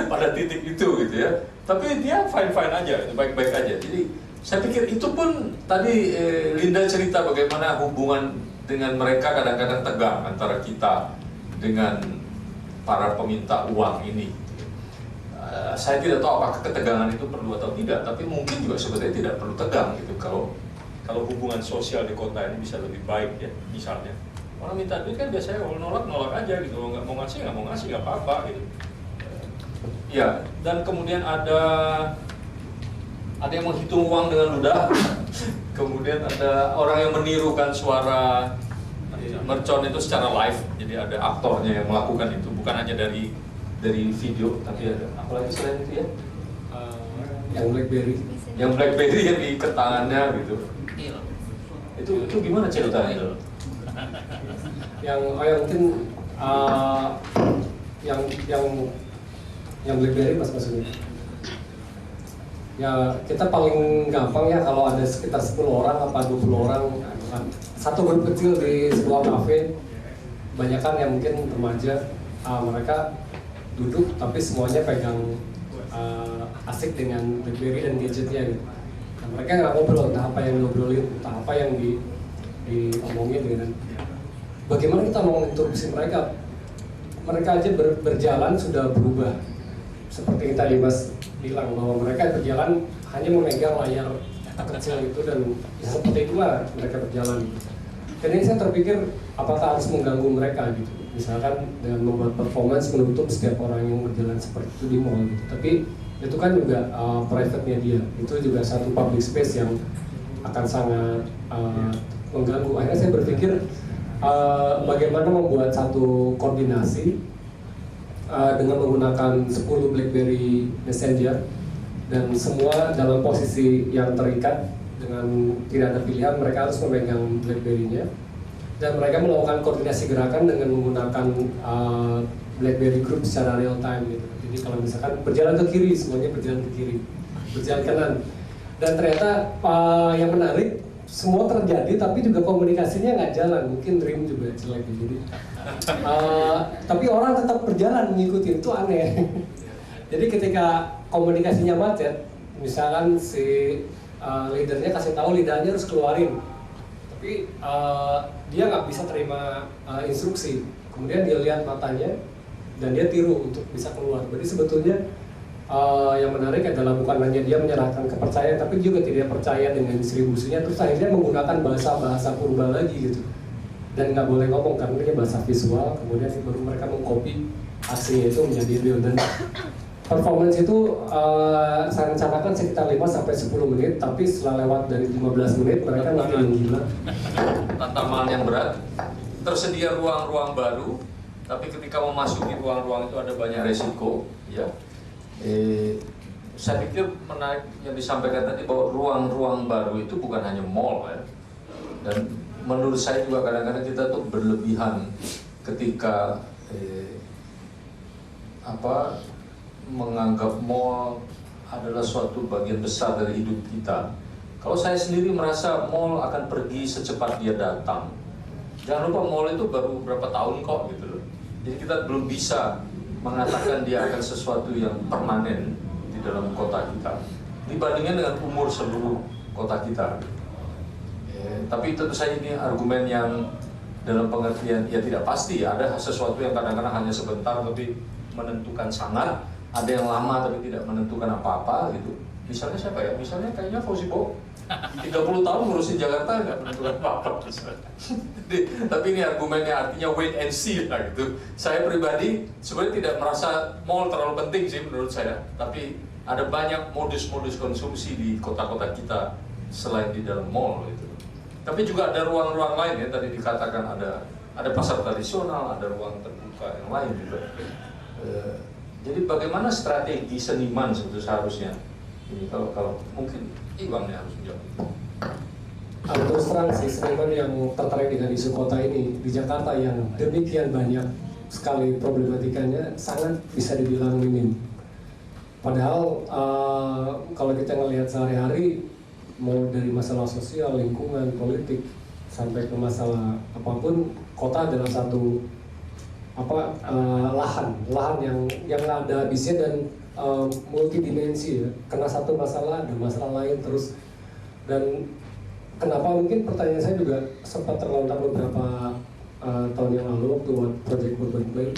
pada titik itu gitu ya. Tapi dia fine-fine aja, baik-baik aja. Jadi saya pikir itu pun tadi Linda cerita bagaimana hubungan dengan mereka kadang-kadang tegang antara kita dengan para peminta uang ini. Saya tidak tahu apakah ketegangan itu perlu atau tidak, tapi mungkin juga sebetulnya tidak perlu tegang gitu kalau hubungan sosial di kota ini bisa lebih baik ya. Misalnya orang minta duit kan biasanya nolak aja gitu, nggak mau ngasih nggak apa-apa gitu. Ya, dan kemudian ada yang menghitung uang dengan ludah. Kemudian ada orang yang menirukan suara mercon itu secara live, jadi ada aktornya yang melakukan itu, bukan hanya dari video, tapi ada apalagi selain itu ya, yang BlackBerry yang diikat tangannya gitu. Itu gimana ceritanya? yang mungkin yang BlackBerry mas maksudnya. Ya kita paling gampang ya kalau ada sekitar 10 orang apa 20 orang, satu grup kecil di sebuah kafe, banyakan yang mungkin remaja, mereka duduk tapi semuanya pegang asik dengan BlackBerry dan gadgetnya gitu. Nah, mereka nggak ngobrol, entah apa yang ngobrolin, entah apa yang diomongin dengan bagaimana kita mau menginterupsi mereka. Mereka aja berjalan sudah berubah, seperti yang tadi Mas bilang bahwa mereka berjalan hanya memegang layar kecil itu, dan ya seperti itulah mereka berjalan. Dan ini saya terpikir apakah harus mengganggu mereka gitu, misalkan dengan membuat performance menutup setiap orang yang berjalan seperti itu di mall gitu. Tapi itu kan juga private-nya dia, itu juga satu public space yang akan sangat mengganggu. Akhirnya saya berpikir bagaimana membuat satu koordinasi dengan menggunakan 10 BlackBerry Messenger, dan semua dalam posisi yang terikat dengan tidak ada pilihan, mereka harus memegang BlackBerry-nya, dan mereka melakukan koordinasi gerakan dengan menggunakan BlackBerry Group secara real time gitu. Jadi kalau misalkan berjalan ke kiri, semuanya berjalan ke kiri, berjalan kanan, dan ternyata yang menarik semua terjadi, tapi juga komunikasinya nggak jalan. Mungkin Dream juga jelek jadi. Tapi orang tetap berjalan mengikuti, itu aneh. Jadi ketika komunikasinya macet, misalkan si leadernya kasih tahu lidahnya harus keluarin, tapi dia nggak bisa terima instruksi. Kemudian dia lihat matanya dan dia tiru untuk bisa keluar. Jadi sebetulnya yang menarik adalah bukan hanya dia menyerahkan kepercayaan, tapi juga tidak percaya dengan distribusinya, terus akhirnya menggunakan bahasa purba lagi gitu, dan nggak boleh ngomong karena dia bahasa visual. Kemudian baru mereka mengcopy aksinya itu menjadi real, dan performance itu saya rencanakan sekitar 5-10 menit, tapi setelah lewat dari 15 menit mereka makin gila. Tantangan yang berat, tersedia ruang-ruang baru, tapi ketika memasuki ruang-ruang itu ada banyak resiko ya. Saya pikir menarik yang disampaikan tadi bahwa ruang-ruang baru itu bukan hanya mall ya. Dan menurut saya juga kadang-kadang kita tuh berlebihan ketika menganggap mall adalah suatu bagian besar dari hidup kita. Kalau saya sendiri merasa mall akan pergi secepat dia datang. Jangan lupa mall itu baru berapa tahun kok gitu loh. Jadi kita belum bisa mengatakan dia akan sesuatu yang permanen di dalam kota kita dibandingkan dengan umur seluruh kota kita. Tapi tentu saja ini argumen yang dalam pengertian ya tidak pasti, ada sesuatu yang kadang-kadang hanya sebentar tapi menentukan sangat, ada yang lama tapi tidak menentukan apa-apa gitu. Misalnya siapa ya? Misalnya kayaknya Fauzi Bowo 30 tahun ngurusin Jakarta nggak menentukan apa-apa misalnya. Tapi ini argumennya artinya wait and see lah gitu. Saya pribadi sebenarnya tidak merasa mall terlalu penting sih menurut saya, tapi ada banyak modus-modus konsumsi di kota-kota kita selain di dalam mall gitu. Tapi juga ada ruang-ruang lain ya, tadi dikatakan ada pasar tradisional, ada ruang terbuka yang lain juga. Jadi bagaimana strategi seniman sebetulnya seharusnya ini kalau mungkin Iwan yang harus menjawab. Terus terang sih, seniman yang tertarik dengan isu kota ini di Jakarta yang demikian banyak sekali problematikanya sangat bisa dibilang minim. Padahal kalau kita ngelihat sehari-hari, mau dari masalah sosial, lingkungan, politik, sampai ke masalah apapun, kota adalah satu lahan yang ada habisnya dan multidimensi ya. Kena satu masalah, ada masalah lain terus. Dan kenapa mungkin pertanyaan saya juga sempat terlontar beberapa tahun yang lalu waktu buat Project Urban Play.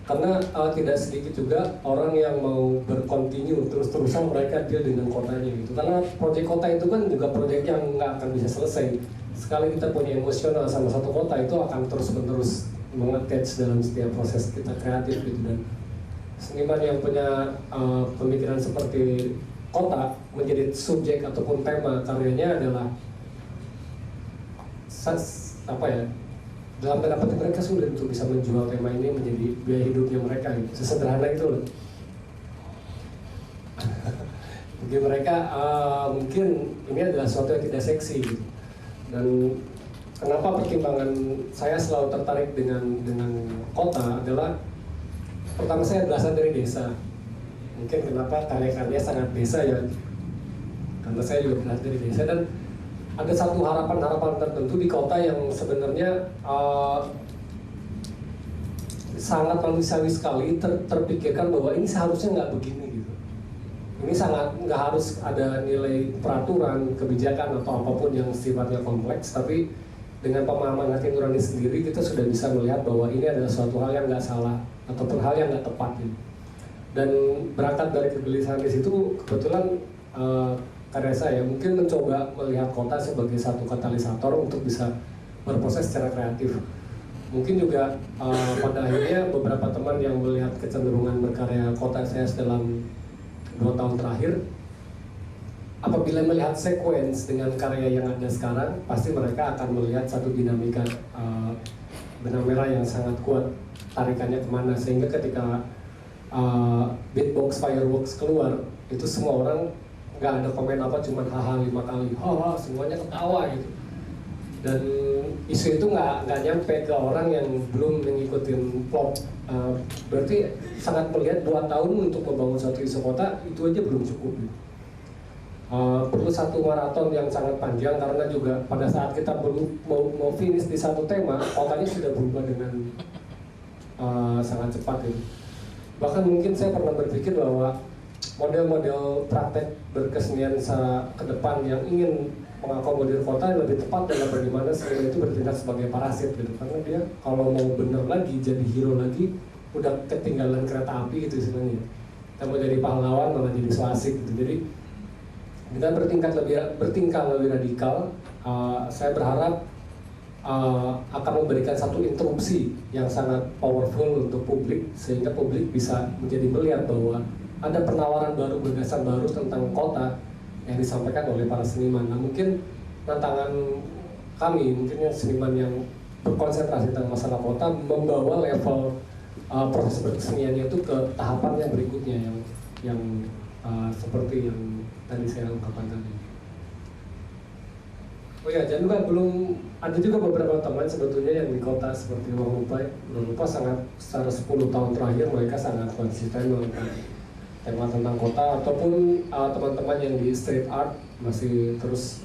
Karena tidak sedikit juga orang yang mau berkontinu terus-terusan mereka deal dengan kotanya gitu. Karena proyek kota itu kan juga proyek yang nggak akan bisa selesai. Sekali kita punya emosional sama satu kota itu akan terus-menerus mengattach dalam setiap proses kita kreatif gitu. Dan seniman yang punya pemikiran seperti kota menjadi subjek ataupun tema karyanya adalah dalam tanda petik mereka sulit untuk bisa menjual tema ini menjadi biaya hidupnya mereka gitu. Sesederhana itu loh. Bagi mereka mungkin ini adalah sesuatu yang tidak seksi gitu. Dan kenapa pertimbangan saya selalu tertarik dengan kota adalah pertama saya berasal dari desa. Mungkin kenapa karya-karya sangat desa ya, karena saya juga berasal dari desa dan ada satu harapan-harapan tertentu di kota yang sebenarnya sangat manusiawi sekali terpikirkan bahwa ini seharusnya nggak begini gitu. Ini sangat nggak harus ada nilai peraturan, kebijakan atau apapun yang sifatnya kompleks, tapi dengan pemahaman hati nurani sendiri kita sudah bisa melihat bahwa ini adalah suatu hal yang nggak salah ataupun hal yang nggak tepat gitu. Dan berangkat dari kegelisahan di situ kebetulan karya saya mungkin mencoba melihat kota sebagai satu katalisator untuk bisa berproses secara kreatif. Mungkin juga pada akhirnya beberapa teman yang melihat kecenderungan berkarya kota saya dalam 2 tahun terakhir, apabila melihat sequence dengan karya yang ada sekarang, pasti mereka akan melihat satu dinamika benang merah yang sangat kuat tarikannya kemana, sehingga ketika beatbox fireworks keluar, itu semua orang nggak ada komen apa, cuma haha 5 kali, haha semuanya ketawa gitu. Dan isu itu nggak nyampe ke orang yang belum mengikuti plot. Berarti sangat melihat 2 tahun untuk membangun satu isu kota itu aja belum cukup gitu. Perlu satu maraton yang sangat panjang karena juga pada saat kita belum mau finish di satu tema, kotanya sudah berubah dengan sangat cepat gitu. Bahkan mungkin saya pernah berpikir bahwa model-model praktek berkesenian ke depan yang ingin mengakomodir kota lebih tepat dalam bagaimana seni itu bertindak sebagai parasit gitu. Karena dia kalau mau bener lagi, jadi hero lagi, udah ketinggalan kereta api gitu sebenarnya. Kita mau jadi pahlawan malah jadi so asik gitu. Jadi kita bertingkah lebih radikal. Saya berharap akan memberikan satu interupsi yang sangat powerful untuk publik, sehingga publik bisa menjadi melihat bahwa ada penawaran baru, gagasan baru tentang kota yang disampaikan oleh para seniman. Nah mungkin tantangan kami, mungkin yang seniman yang berkonsentrasi tentang masalah kota, membawa level proses berkeseniannya itu ke tahapan yang berikutnya yang seperti yang tadi saya ungkapkan tadi. Oh ya, jangan lupa ada juga beberapa teman sebetulnya yang di kota seperti Ruang Lupa sangat secara 10 tahun terakhir mereka sangat konsisten melakukan tema tentang kota, ataupun teman-teman yang di street art masih terus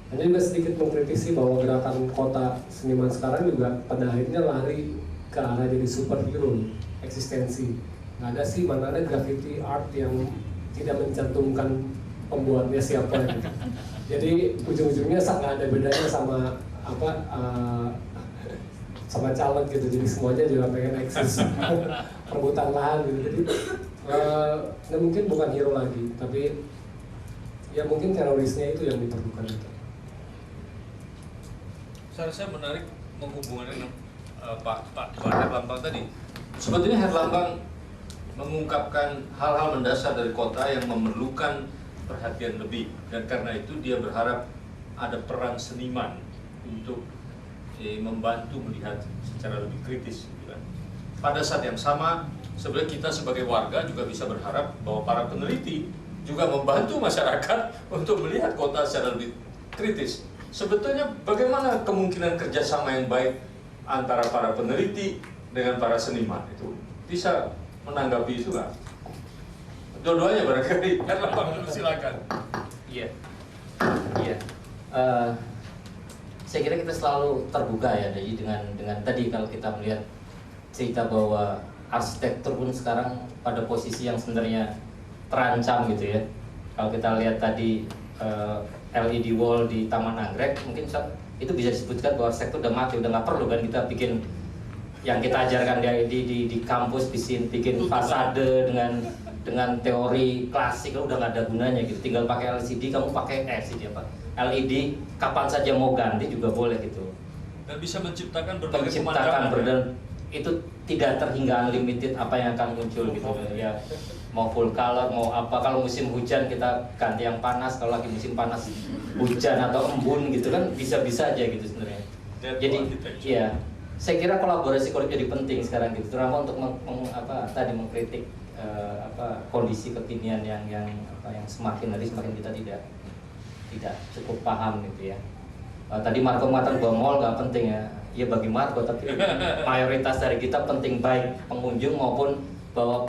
hanya juga sedikit mengkritisi bahwa gerakan kota seniman sekarang juga pada akhirnya lari ke arah jadi superhero eksistensi. Nggak ada sih, mana ada graffiti art yang tidak mencantumkan pembuatnya siapa gitu. Jadi ujung-ujungnya nggak ada bedanya sama sama caleg gitu, jadi semuanya juga pengen eksis perebutan lahan gitu. Jadi mungkin bukan hero lagi, tapi ya mungkin terorisnya itu yang diperlukan itu. Saya menarik menghubungkan dengan Pak Herlambang tadi. Sebetulnya Herlambang mengungkapkan hal-hal mendasar dari kota yang memerlukan perhatian lebih, dan karena itu dia berharap ada peran seniman untuk membantu melihat secara lebih kritis, gitu kan. Pada saat yang sama, sebenarnya kita sebagai warga juga bisa berharap bahwa para peneliti juga membantu masyarakat untuk melihat kota secara lebih kritis. Sebetulnya bagaimana kemungkinan kerjasama yang baik antara para peneliti dengan para seniman itu bisa menanggapi itu nggak? Dua-duanya barangkali. Herlambang dulu silakan. Iya, iya. Saya kira kita selalu terbuka ya, jadi dengan tadi kalau kita melihat cerita bahwa arsitektur pun sekarang pada posisi yang sebenarnya terancam gitu ya. Kalau kita lihat tadi LED wall di Taman Anggrek, mungkin itu bisa disebutkan bahwa arsitektur udah mati, udah nggak perlu kan kita bikin yang kita ajarkan di kampus, bikin fasade dengan teori klasik, udah nggak ada gunanya gitu. Tinggal pakai LCD, kamu pakai LCD apa? LED kapan saja mau ganti juga boleh gitu. Dan bisa menciptakan berbagai pemandangan. Itu tidak terhingga unlimited apa yang akan muncul gitu ya. Mau full color, mau apa, kalau musim hujan kita ganti yang panas, kalau lagi musim panas hujan atau embun gitu kan bisa-bisa aja gitu sebenarnya. Jadi ya, saya kira kolaborasi jadi penting sekarang gitu, terutama untuk mengkritik kondisi kekinian yang semakin hari semakin kita tidak cukup paham gitu ya. Tadi Marco mengatakan bahwa mall nggak penting ya. Ya bagi Marco, tapi mayoritas dari kita penting, baik pengunjung maupun bahwa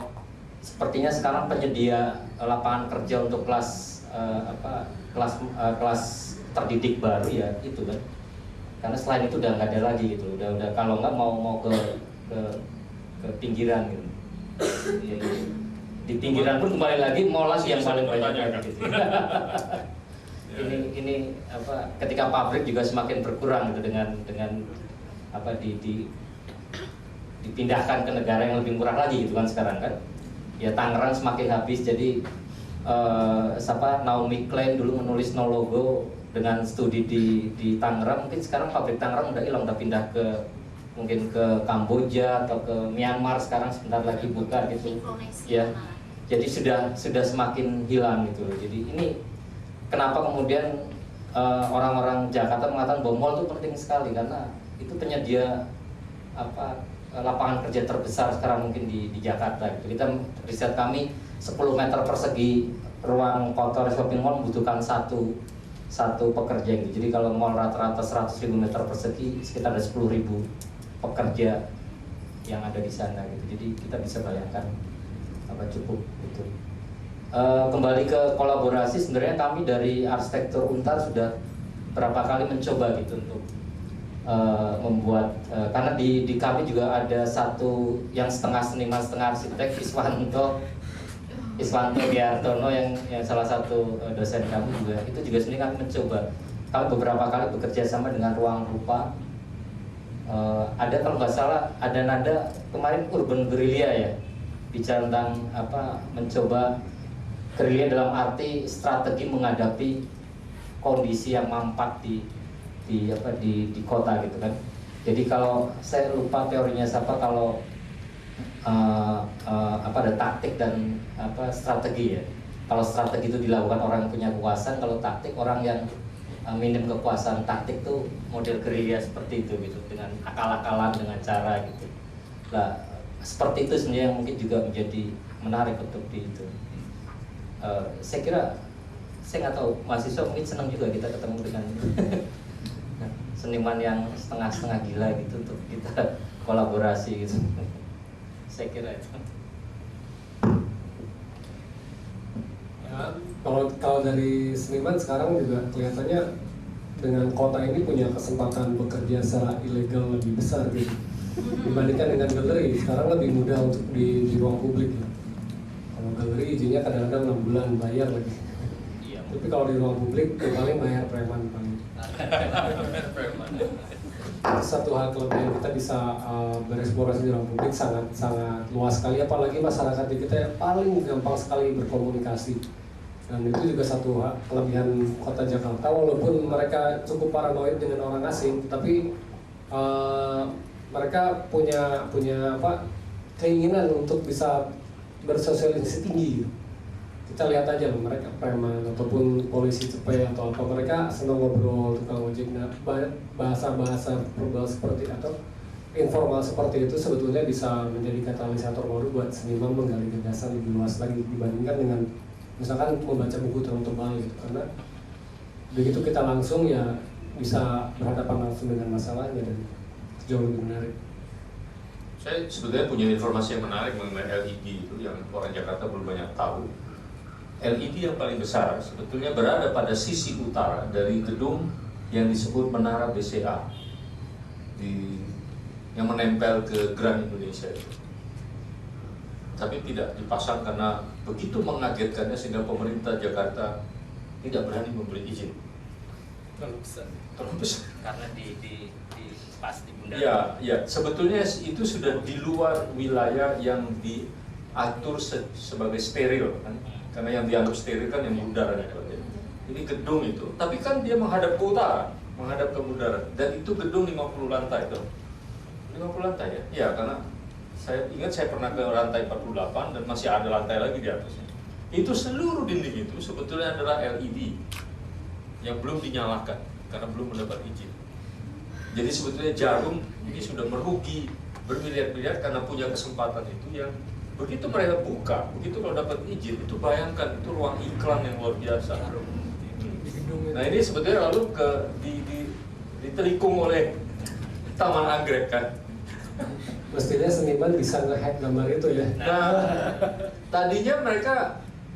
sepertinya sekarang penyedia lapangan kerja untuk kelas terdidik baru ya itu kan. Karena selain itu udah nggak ada lagi gitu. Udah kalau nggak mau ke pinggiran gitu. Ya, di pinggiran pun kembali lagi mall lagi yang paling banyak gitu. Ini ketika pabrik juga semakin berkurang gitu dengan dipindahkan ke negara yang lebih murah lagi gitu kan sekarang kan. Ya Tangerang semakin habis, jadi Naomi Klein dulu menulis No Logo dengan studi di Tangerang, mungkin sekarang pabrik Tangerang udah hilang, udah pindah mungkin ke Kamboja atau ke Myanmar, sekarang sebentar lagi buka gitu. Ya. Jadi sudah semakin hilang gitu. Jadi ini kenapa kemudian orang-orang Jakarta mengatakan bahwa mall itu penting sekali, karena itu penyedia lapangan kerja terbesar sekarang mungkin di Jakarta gitu. Kita riset kami 10 meter persegi ruang kotor shopping mall membutuhkan satu pekerja gitu. Jadi kalau mall rata-rata 100.000 meter persegi, sekitar ada 10.000 pekerja yang ada di sana gitu. Jadi kita bisa bayangkan cukup itu. Kembali ke kolaborasi, sebenarnya kami dari Arsitektur Untar sudah berapa kali mencoba gitu untuk membuat, karena di kami juga ada satu yang setengah seniman setengah arsitek, Iswanto Giartono yang salah satu dosen kami juga, itu juga sebenarnya kami mencoba. Kami beberapa kali bekerja sama dengan Ruang Rupa. Ada kalau nggak salah ada nada kemarin urban guerrilla ya, bicara tentang mencoba guerrilla dalam arti strategi menghadapi kondisi yang mampat di kota gitu kan. Jadi kalau saya lupa teorinya kalau ada taktik dan strategi ya. Kalau strategi itu dilakukan orang yang punya kekuasaan, kalau taktik orang yang minim kekuasaan. Taktik tuh model gerilya seperti itu gitu, dengan akal-akalan, dengan cara gitu. Nah, seperti itu sebenarnya yang mungkin juga menjadi menarik untuk itu. Saya kira, saya nggak tahu, mahasiswa mungkin senang juga kita ketemu dengan seniman yang setengah-setengah gila gitu untuk kita kolaborasi gitu. Saya kira itu. Ya, kalau dari seniman sekarang juga kelihatannya dengan kota ini punya kesempatan bekerja secara ilegal lebih besar gitu dibandingkan dengan galeri. Sekarang lebih mudah untuk di ruang publik ya. Kalau galeri izinnya kadang-kadang 6 bulan bayar lagi. Iya. Tapi kalau di ruang publik ya paling bayar preman paling. Satu hal kelebihan kita bisa bereksplorasi di ruang publik sangat luas sekali, apalagi masyarakat di kita yang paling gampang sekali berkomunikasi. Dan itu juga satu kelebihan kota Jakarta, walaupun mereka cukup paranoid dengan orang asing, tapi mereka punya keinginan untuk bisa bersosialisasi tinggi. Kita lihat aja loh, mereka preman ataupun polisi cepet atau apa, mereka senang ngobrol, tukang ojek. Nah, bahasa-bahasa verbal seperti atau informal seperti itu sebetulnya bisa menjadi katalisator baru buat seniman menggali gagasan lebih luas lagi dibandingkan dengan misalkan membaca buku terlalu tebal gitu, karena begitu kita langsung ya bisa berhadapan langsung dengan masalahnya dan jauh lebih menarik. Saya sebetulnya punya informasi yang menarik mengenai LED itu yang orang Jakarta belum banyak tahu. LED yang paling besar sebetulnya berada pada sisi utara dari gedung yang disebut Menara BCA yang menempel ke Grand Indonesia itu. Tapi tidak dipasang karena begitu mengagetkannya sehingga pemerintah Jakarta tidak berani memberi izin. Terlalu besar. Karena di pas di Ya, bundaran. ya, sebetulnya itu sudah di luar wilayah yang diatur sebagai steril kan. Karena yang dianggap steril kan yang bundaran itu. Ini gedung itu, tapi kan dia menghadap ke utara, menghadap ke bundaran. Dan itu gedung 50 lantai tuh. 50 lantai ya? Ya, karena saya ingat saya pernah ke lantai 48 dan masih ada lantai lagi di atasnya. Itu seluruh dinding itu sebetulnya adalah LED yang belum dinyalakan karena belum mendapat izin. Jadi sebetulnya Jarum ini sudah merugi bermiliar-miliar karena punya kesempatan itu yang begitu mereka buka, begitu kalau dapat izin, itu bayangkan itu ruang iklan yang luar biasa. Nah ini sebetulnya lalu ditelikung oleh Taman Anggrek kan. Mestinya seniman bisa nge-hack gambar itu ya. Nah, tadinya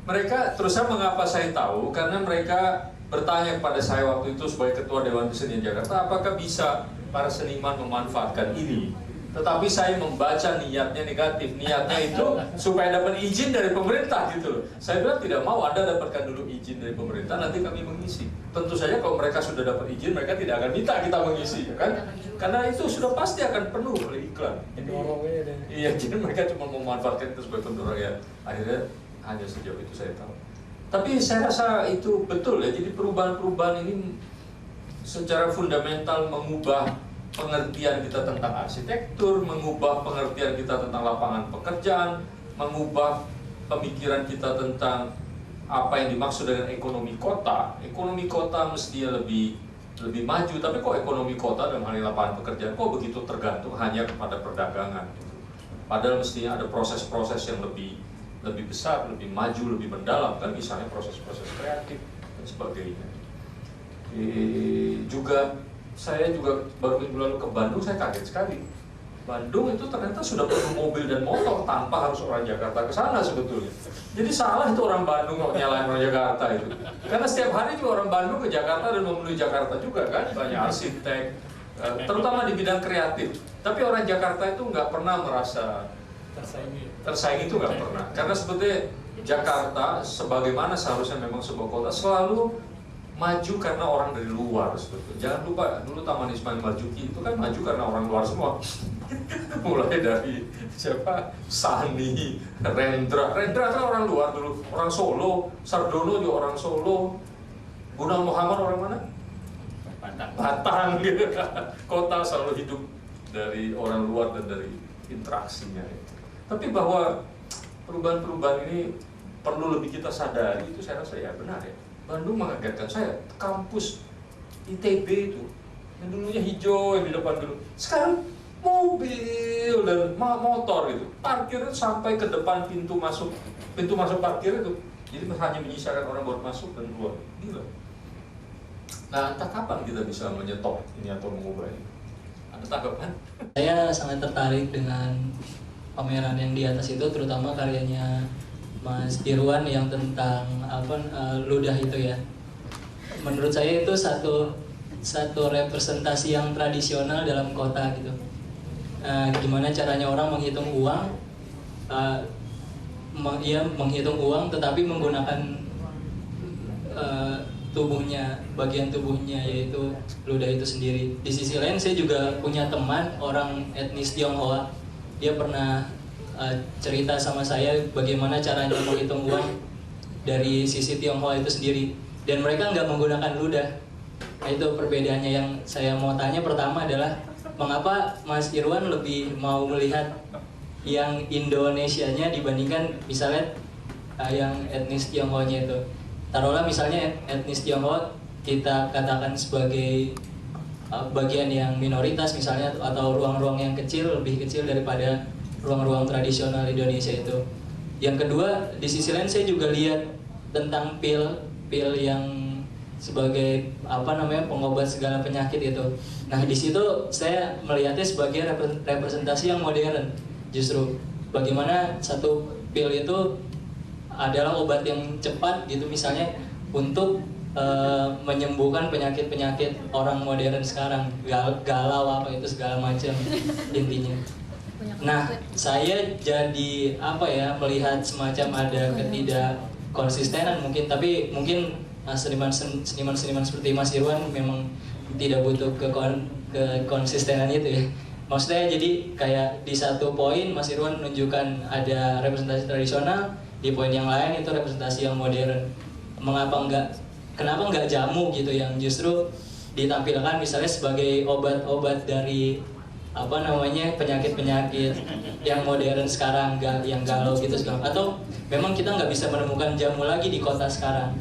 mereka terus terang mengapa saya tahu karena mereka bertanya kepada saya waktu itu sebagai Ketua Dewan Kesenian Jakarta, apakah bisa para seniman memanfaatkan ini? Tetapi saya membaca niatnya negatif. Niatnya itu supaya dapat izin dari pemerintah gitu loh. Saya bilang tidak mau, Anda dapatkan dulu izin dari pemerintah, nanti kami mengisi. Tentu saja kalau mereka sudah dapat izin, mereka tidak akan minta kita mengisi, ya kan? Karena itu sudah pasti akan penuh oleh iklan. Iya, jadi mereka cuma memanfaatkan itu sebagai pendorong ya. Akhirnya hanya sejauh itu saya tahu. Tapi saya rasa itu betul ya. Jadi perubahan-perubahan ini secara fundamental mengubah pengertian kita tentang arsitektur, mengubah pengertian kita tentang lapangan pekerjaan, mengubah pemikiran kita tentang apa yang dimaksud dengan ekonomi kota. Ekonomi kota mestinya lebih maju, tapi kok ekonomi kota dalam hal ini lapangan pekerjaan kok begitu tergantung hanya kepada perdagangan. Padahal mestinya ada proses-proses yang lebih besar, lebih maju, lebih mendalam kan, misalnya proses-proses kreatif dan sebagainya. Saya juga baru minggu lalu ke Bandung, saya kaget sekali. Bandung itu ternyata sudah perlu mobil dan motor tanpa harus orang Jakarta ke sana sebetulnya. Jadi salah itu orang Bandung kalau nyalain orang Jakarta itu. Karena setiap hari juga orang Bandung ke Jakarta dan memenuhi Jakarta juga kan, banyak arsitek, terutama di bidang kreatif. Tapi orang Jakarta itu nggak pernah merasa tersaingi itu nggak pernah. Karena sebetulnya Jakarta sebagaimana seharusnya memang sebuah kota selalu maju karena orang dari luar sebetulnya. Jangan lupa dulu Taman Ismail Marzuki itu kan maju karena orang luar semua. Mulai dari siapa? Sani, Rendra kan orang luar dulu, orang Solo, Sardono juga orang Solo, Gunawan Muhammad orang mana? Batang gitu. Kota selalu hidup dari orang luar dan dari interaksinya. Tapi bahwa perubahan-perubahan ini perlu lebih kita sadari, itu saya rasa ya benar ya. Bandung mengagetkan saya, kampus ITB itu yang dulunya hijau yang di depan dulu, sekarang mobil dan motor gitu, parkir sampai ke depan pintu masuk parkir itu, jadi hanya menyisakan orang buat masuk dan keluar, gila. Nah, entah kapan kita bisa menyetop ini atau mengubah ini? Ada tanggapan? Saya sangat tertarik dengan pameran yang di atas itu, terutama karyanya Mas Irwan yang tentang ludah itu ya. Menurut saya itu satu representasi yang tradisional dalam kota gitu. Gimana caranya orang menghitung uang, menghitung uang tetapi menggunakan tubuhnya, bagian tubuhnya yaitu ludah itu sendiri. Di sisi lain saya juga punya teman orang etnis Tionghoa. Dia pernah cerita sama saya bagaimana caranya menghitung uang dari sisi Tionghoa itu sendiri. Dan mereka nggak menggunakan ludah. Nah, itu perbedaannya yang saya mau tanya. Pertama adalah mengapa Mas Irwan lebih mau melihat yang Indonesianya dibandingkan misalnya yang etnis Tionghoanya itu. Taruhlah misalnya etnis Tionghoa kita katakan sebagai bagian yang minoritas misalnya, atau ruang-ruang yang kecil, lebih kecil daripada ruang-ruang tradisional Indonesia itu. Yang kedua, di sisi lain saya juga lihat tentang pil yang sebagai pengobat segala penyakit itu. Nah, di situ saya melihatnya sebagai representasi yang modern. Justru bagaimana satu pil itu adalah obat yang cepat gitu misalnya untuk menyembuhkan penyakit-penyakit orang modern sekarang, galau apa itu segala macam intinya. Nah, saya jadi melihat semacam ada ketidakkonsistenan mungkin, tapi mungkin seniman seperti Mas Irwan memang tidak butuh kekonsistenan itu ya. Maksudnya jadi kayak di satu poin Mas Irwan menunjukkan ada representasi tradisional, di poin yang lain itu representasi yang modern. Kenapa enggak jamu gitu yang justru ditampilkan misalnya sebagai obat-obat dari penyakit-penyakit yang modern sekarang, yang galau gitu segala. Atau memang kita nggak bisa menemukan jamu lagi di kota sekarang.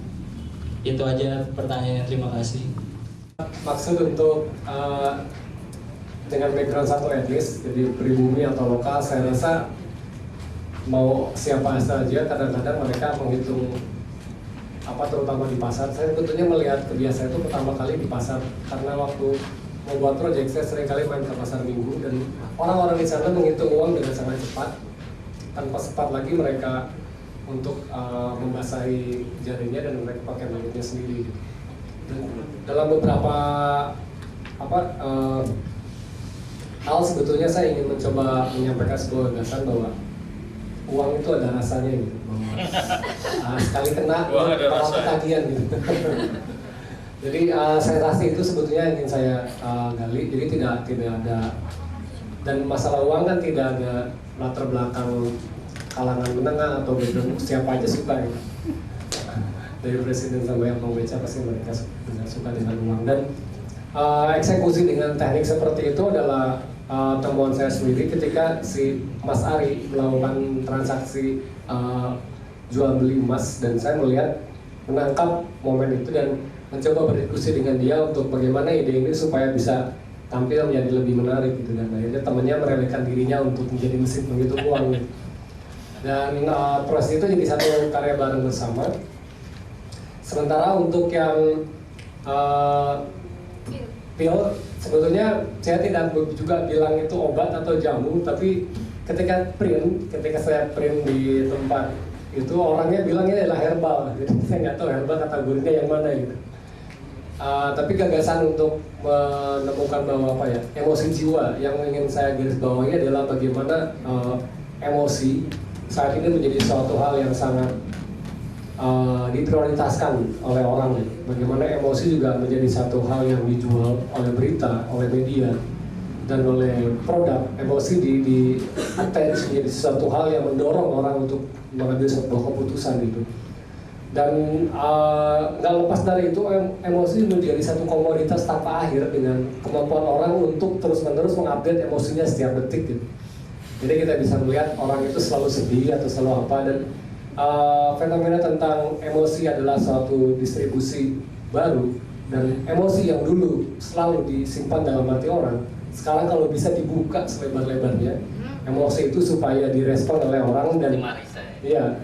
Itu aja pertanyaannya, terima kasih. Maksud untuk dengan background satu etnis, jadi pribumi atau lokal, saya rasa mau siapa saja kadang-kadang mereka menghitung terutama di pasar. Saya sebetulnya melihat kebiasaan itu pertama kali di pasar, karena waktu mau buat proyek saya sering kali main ke pasar minggu dan orang-orang di sana menghitung uang dengan sangat cepat, tanpa sempat lagi mereka untuk membasahi jarinya dan mereka pakai mulutnya sendiri. Dan dalam beberapa hal sebetulnya saya ingin mencoba menyampaikan sebuah gagasan bahwa uang itu ada rasanya gitu. Sekali kena kalau ketagihan gitu. Jadi sensasi itu sebetulnya ingin saya gali. Jadi tidak ada, dan masalah uang kan tidak ada latar belakang kalangan menengah atau background, siapa aja suka gitu. Dari presiden sampai yang pembaca pasti mereka suka dengan uang. Dan eksekusi dengan teknik seperti itu adalah temuan saya sendiri ketika si Mas Ari melakukan transaksi jual beli emas, dan saya menangkap momen itu dan mencoba berdiskusi dengan dia untuk bagaimana ide ini supaya bisa tampil menjadi lebih menarik gitu. Dan akhirnya temannya merelakan dirinya untuk menjadi mesin penghitung uang gitu. Dan proses itu jadi satu karya bareng bersama. Sementara untuk yang pil, sebetulnya saya tidak juga bilang itu obat atau jamu, tapi ketika saya print di tempat itu orangnya bilang ini adalah herbal, jadi saya nggak tahu herbal kategorinya yang mana gitu. Tapi gagasan untuk menemukan bahwa emosi jiwa yang ingin saya garis bawahi adalah bagaimana emosi saat ini menjadi suatu hal yang sangat diprioritaskan oleh orang. Bagaimana emosi juga menjadi satu hal yang dijual oleh berita, oleh media, dan oleh produk. Emosi di attach menjadi sesuatu hal yang mendorong orang untuk mengambil sebuah keputusan gitu. Dan nggak lepas dari itu, emosi menjadi satu komoditas tanpa akhir dengan kemampuan orang untuk terus-menerus mengupdate emosinya setiap detik gitu. Jadi kita bisa melihat orang itu selalu sedih atau selalu apa, dan fenomena tentang emosi adalah suatu distribusi baru, dan emosi yang dulu selalu disimpan dalam hati orang, sekarang kalau bisa dibuka selebar-lebarnya emosi itu supaya direspon oleh orang. Dan iya,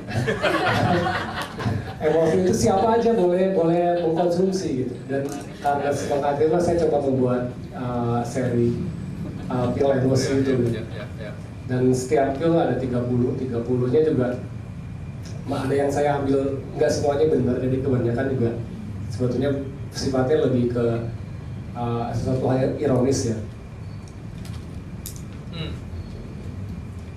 emosi itu siapa aja boleh mengkonsumsi gitu. Dan karena semangat itu saya coba membuat seri pil emosi itu gitu. Dan setiap pil ada 30-nya juga ada yang saya ambil, nggak semuanya benar, jadi kebanyakan juga sebetulnya sifatnya lebih ke sesuatu hal ironis ya.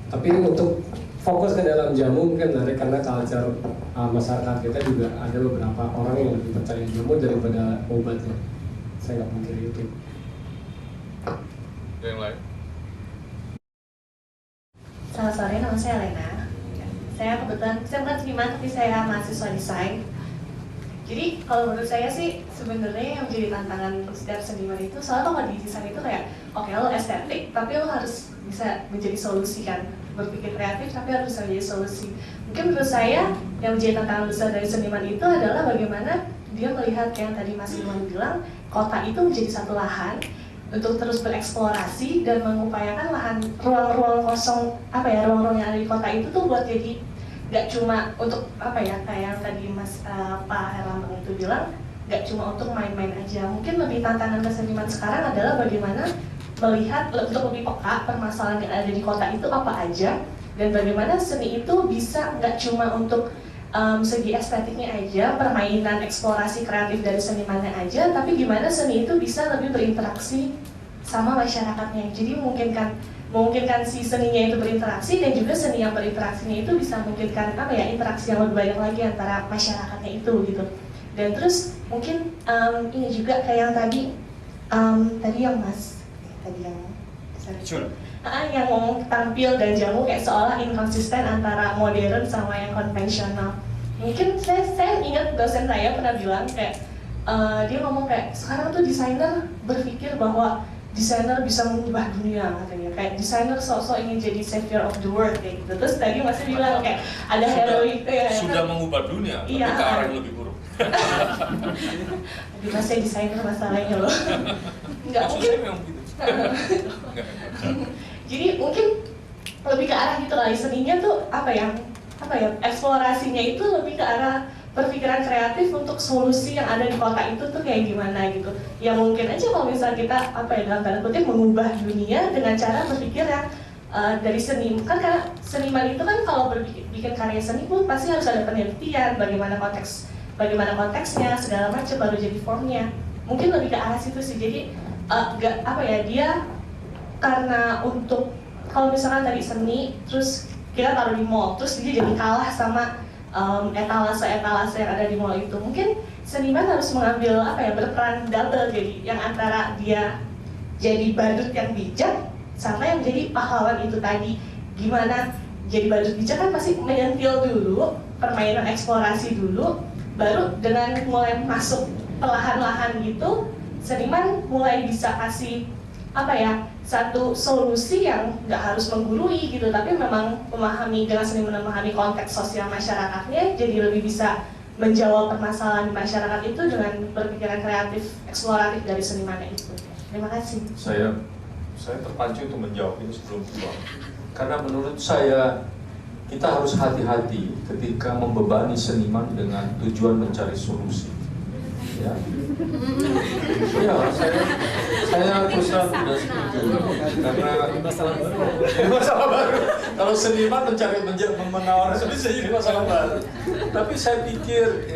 Tapi untuk fokus ke dalam jamu mungkin menarik karena culture masyarakat kita juga ada beberapa orang yang lebih percaya jamu daripada obatnya. Saya nggak mungkin itu. Yang lain? Selamat sore, nama saya Lena. Saya kebetulan, saya bukan seniman tapi saya mahasiswa desain. Jadi kalau menurut saya sih sebenarnya yang jadi tantangan setiap seniman itu, soalnya kalau di desain itu kayak, oke lo estetik, tapi lo harus bisa menjadi solusi kan. Berpikir kreatif tapi harus bisa menjadi solusi. Mungkin menurut saya yang menjadi tantangan besar dari seniman itu adalah bagaimana dia melihat yang tadi Mas Iwan bilang, kota itu menjadi satu lahan untuk terus bereksplorasi dan mengupayakan lahan ruang-ruang kosong ruang-ruang yang ada di kota itu tuh buat jadi nggak cuma untuk kayak yang tadi Pak Herlambang itu bilang, nggak cuma untuk main-main aja. Mungkin lebih tantangan seniman sekarang adalah bagaimana melihat untuk lebih peka permasalahan yang ada di kota itu apa aja, dan bagaimana seni itu bisa nggak cuma untuk segi estetiknya aja, permainan eksplorasi kreatif dari senimannya aja, tapi gimana seni itu bisa lebih berinteraksi sama masyarakatnya. Jadi memungkinkan si seninya itu berinteraksi, dan juga seni yang berinteraksinya itu bisa memungkinkan interaksi yang lebih banyak lagi antara masyarakatnya itu gitu. Dan terus mungkin ini juga kayak yang tadi yang yang ngomong tampil dan jamu kayak seolah inkonsisten antara modern sama yang konvensional. Mungkin saya ingat dosen saya pernah bilang kayak dia ngomong kayak sekarang tuh desainer berpikir bahwa desainer bisa mengubah dunia katanya, kayak desainer sok-sok ingin jadi savior of the world kayak gitu. Terus tadi masih bilang kayak ada heroik sudah mengubah dunia, tapi iya, ke arah yang lebih buruk. Tapi masih desainer masalahnya loh. Nggak Maksud mungkin. saya memang begitu. Enggak. Jadi mungkin lebih ke arah gitu lah, seninya tuh eksplorasinya itu lebih ke arah berpikiran kreatif untuk solusi yang ada di kota itu tuh kayak gimana gitu. Ya mungkin aja kalau misalnya kita dalam tanda kutip mengubah dunia dengan cara berpikir yang dari seni. Kan karena seniman itu kan kalau bikin karya seni pun pasti harus ada penelitian, bagaimana konteksnya segala macam baru jadi formnya. Mungkin lebih ke arah situ sih. Jadi dia karena untuk kalau misalkan tadi seni terus kita taruh di mall, terus dia jadi kalah sama etalase yang ada di mall itu. Mungkin seniman harus mengambil berperan double, jadi yang antara dia jadi badut yang bijak sama yang jadi pahlawan itu tadi. Gimana jadi badut bijak kan pasti menyentil dulu, permainan eksplorasi dulu, baru dengan mulai masuk perlahan-lahan gitu, seniman mulai bisa kasih satu solusi yang nggak harus menggurui gitu, tapi memang dengan seniman memahami konteks sosial masyarakatnya, jadi lebih bisa menjawab permasalahan di masyarakat itu dengan berpikiran kreatif, eksploratif dari senimannya itu. Terima kasih. Saya terpacu untuk menjawab ini sebelum keluar. Karena menurut saya kita harus hati-hati ketika membebani seniman dengan tujuan mencari solusi. Ya, saya terus terang tidak setuju karena masalah baru. Kalau seniman menawarkan solusi ini masalah baru. Tapi saya pikir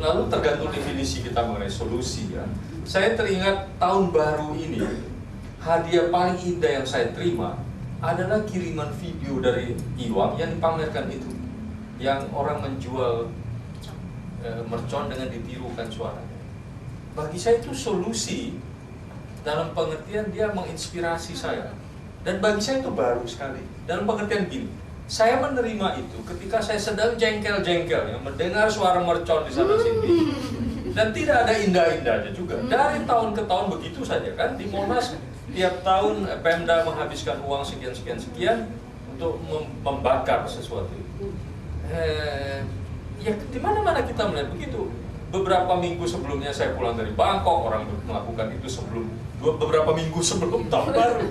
lalu tergantung definisi kita mengenai solusi ya. Saya teringat tahun baru ini hadiah paling indah yang saya terima adalah kiriman video dari Iwang yang dipamerkan itu, yang orang menjual mercon dengan ditirukan suaranya. Bagi saya itu solusi dalam pengertian dia menginspirasi saya, dan bagi saya itu baru sekali dalam pengertian gini. Saya menerima itu ketika saya sedang jengkel-jengkel yang mendengar suara mercon di sana sini, dan tidak ada indah-indahnya juga. Dari tahun ke tahun begitu saja kan di Monas. Tiap tahun Pemda menghabiskan uang sekian untuk membakar sesuatu. Ya di mana-mana kita melihat begitu. Beberapa minggu sebelumnya saya pulang dari Bangkok, orang melakukan itu beberapa minggu sebelum tahun baru.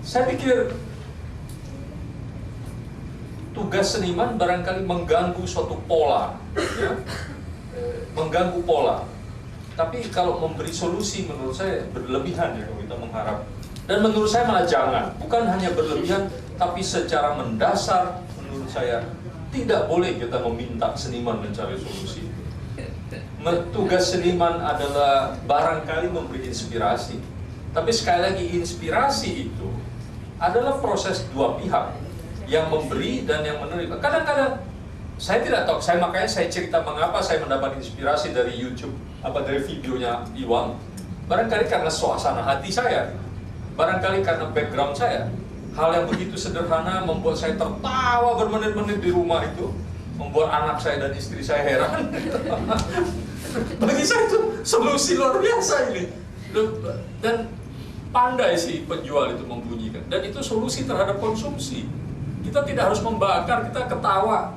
Saya pikir tugas seniman barangkali mengganggu suatu pola, ya? Mengganggu pola. Tapi kalau memberi solusi menurut saya berlebihan ya kalau kita mengharap. Dan menurut saya malah jangan. Bukan hanya berlebihan, tapi secara mendasar menurut saya tidak boleh kita meminta seniman mencari solusi. Tugas seniman adalah barangkali memberi inspirasi. Tapi sekali lagi inspirasi itu adalah proses dua pihak, yang memberi dan yang menerima. Kadang-kadang saya tidak tahu, makanya saya cerita mengapa saya mendapat inspirasi dari YouTube, dari videonya Iwan. Barangkali karena suasana hati saya, barangkali karena background saya. Hal yang begitu sederhana membuat saya tertawa bermenit-menit di rumah itu, membuat anak saya dan istri saya heran. Bagi saya itu solusi luar biasa ini. Dan pandai si penjual itu membunyikan. Dan itu solusi terhadap konsumsi. Kita tidak harus membakar, kita ketawa.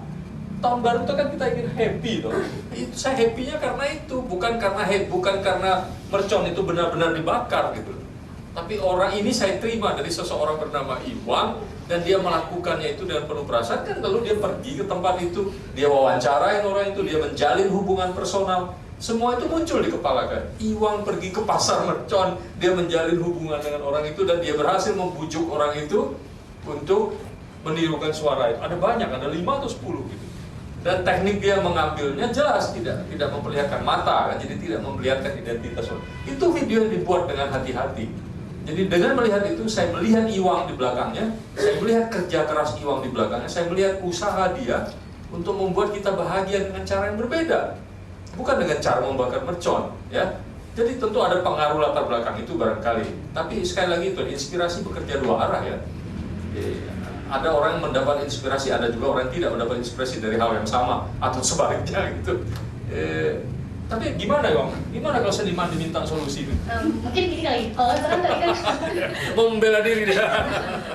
Tahun baru itu kan kita ingin happy loh. Itu saya happy-nya karena itu, bukan karena mercon itu benar-benar dibakar gitu. Tapi orang ini saya terima dari seseorang bernama Iwan, dan dia melakukannya itu dengan penuh perasaan, kan lalu dia pergi ke tempat itu, dia wawancarain orang itu, dia menjalin hubungan personal. Semua itu muncul di kepala kan. Iwan pergi ke pasar mercon, dia menjalin hubungan dengan orang itu, dan dia berhasil membujuk orang itu untuk menirukan suara itu. Ada banyak, ada 5 atau 10 gitu. Dan teknik dia mengambilnya jelas, tidak memperlihatkan mata kan, jadi tidak memperlihatkan identitas. Itu video yang dibuat dengan hati-hati. Jadi dengan melihat itu, saya melihat Iwang di belakangnya, saya melihat kerja keras Iwang di belakangnya, saya melihat usaha dia untuk membuat kita bahagia dengan cara yang berbeda, bukan dengan cara membakar mercon, ya. Jadi tentu ada pengaruh latar belakang itu barangkali. Tapi sekali lagi itu inspirasi bekerja dua arah ya. Ada orang yang mendapat inspirasi, ada juga orang yang tidak mendapat inspirasi dari hal yang sama atau sebaliknya gitu. Tapi gimana Bang? Gimana kalau seniman diminta solusi itu? Mungkin gini kali, kalau sekarang tadi kan mau membela diri dia.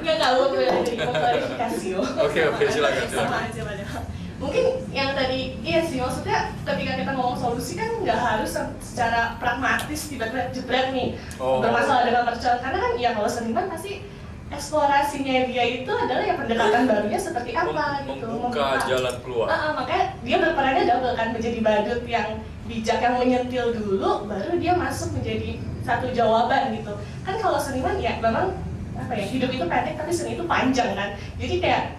Enggak mau membela diri, mau klarifikasi. Oke, silakan. Sama aja padahal. Mungkin yang tadi, iya sih, maksudnya ketika kita ngomong solusi kan nggak harus secara pragmatis tiba-tiba jebret nih bermasalah dengan mercon. Karena kan ya kalau seniman pasti eksplorasinya dia itu adalah yang pendekatan barunya seperti apa gitu, membuka jalan keluar. Makanya dia berperannya double kan, menjadi badut yang bijak yang menyentil dulu, baru dia masuk menjadi satu jawaban gitu. Kan kalau seniman ya memang hidup itu pendek tapi seni itu panjang kan. Jadi kayak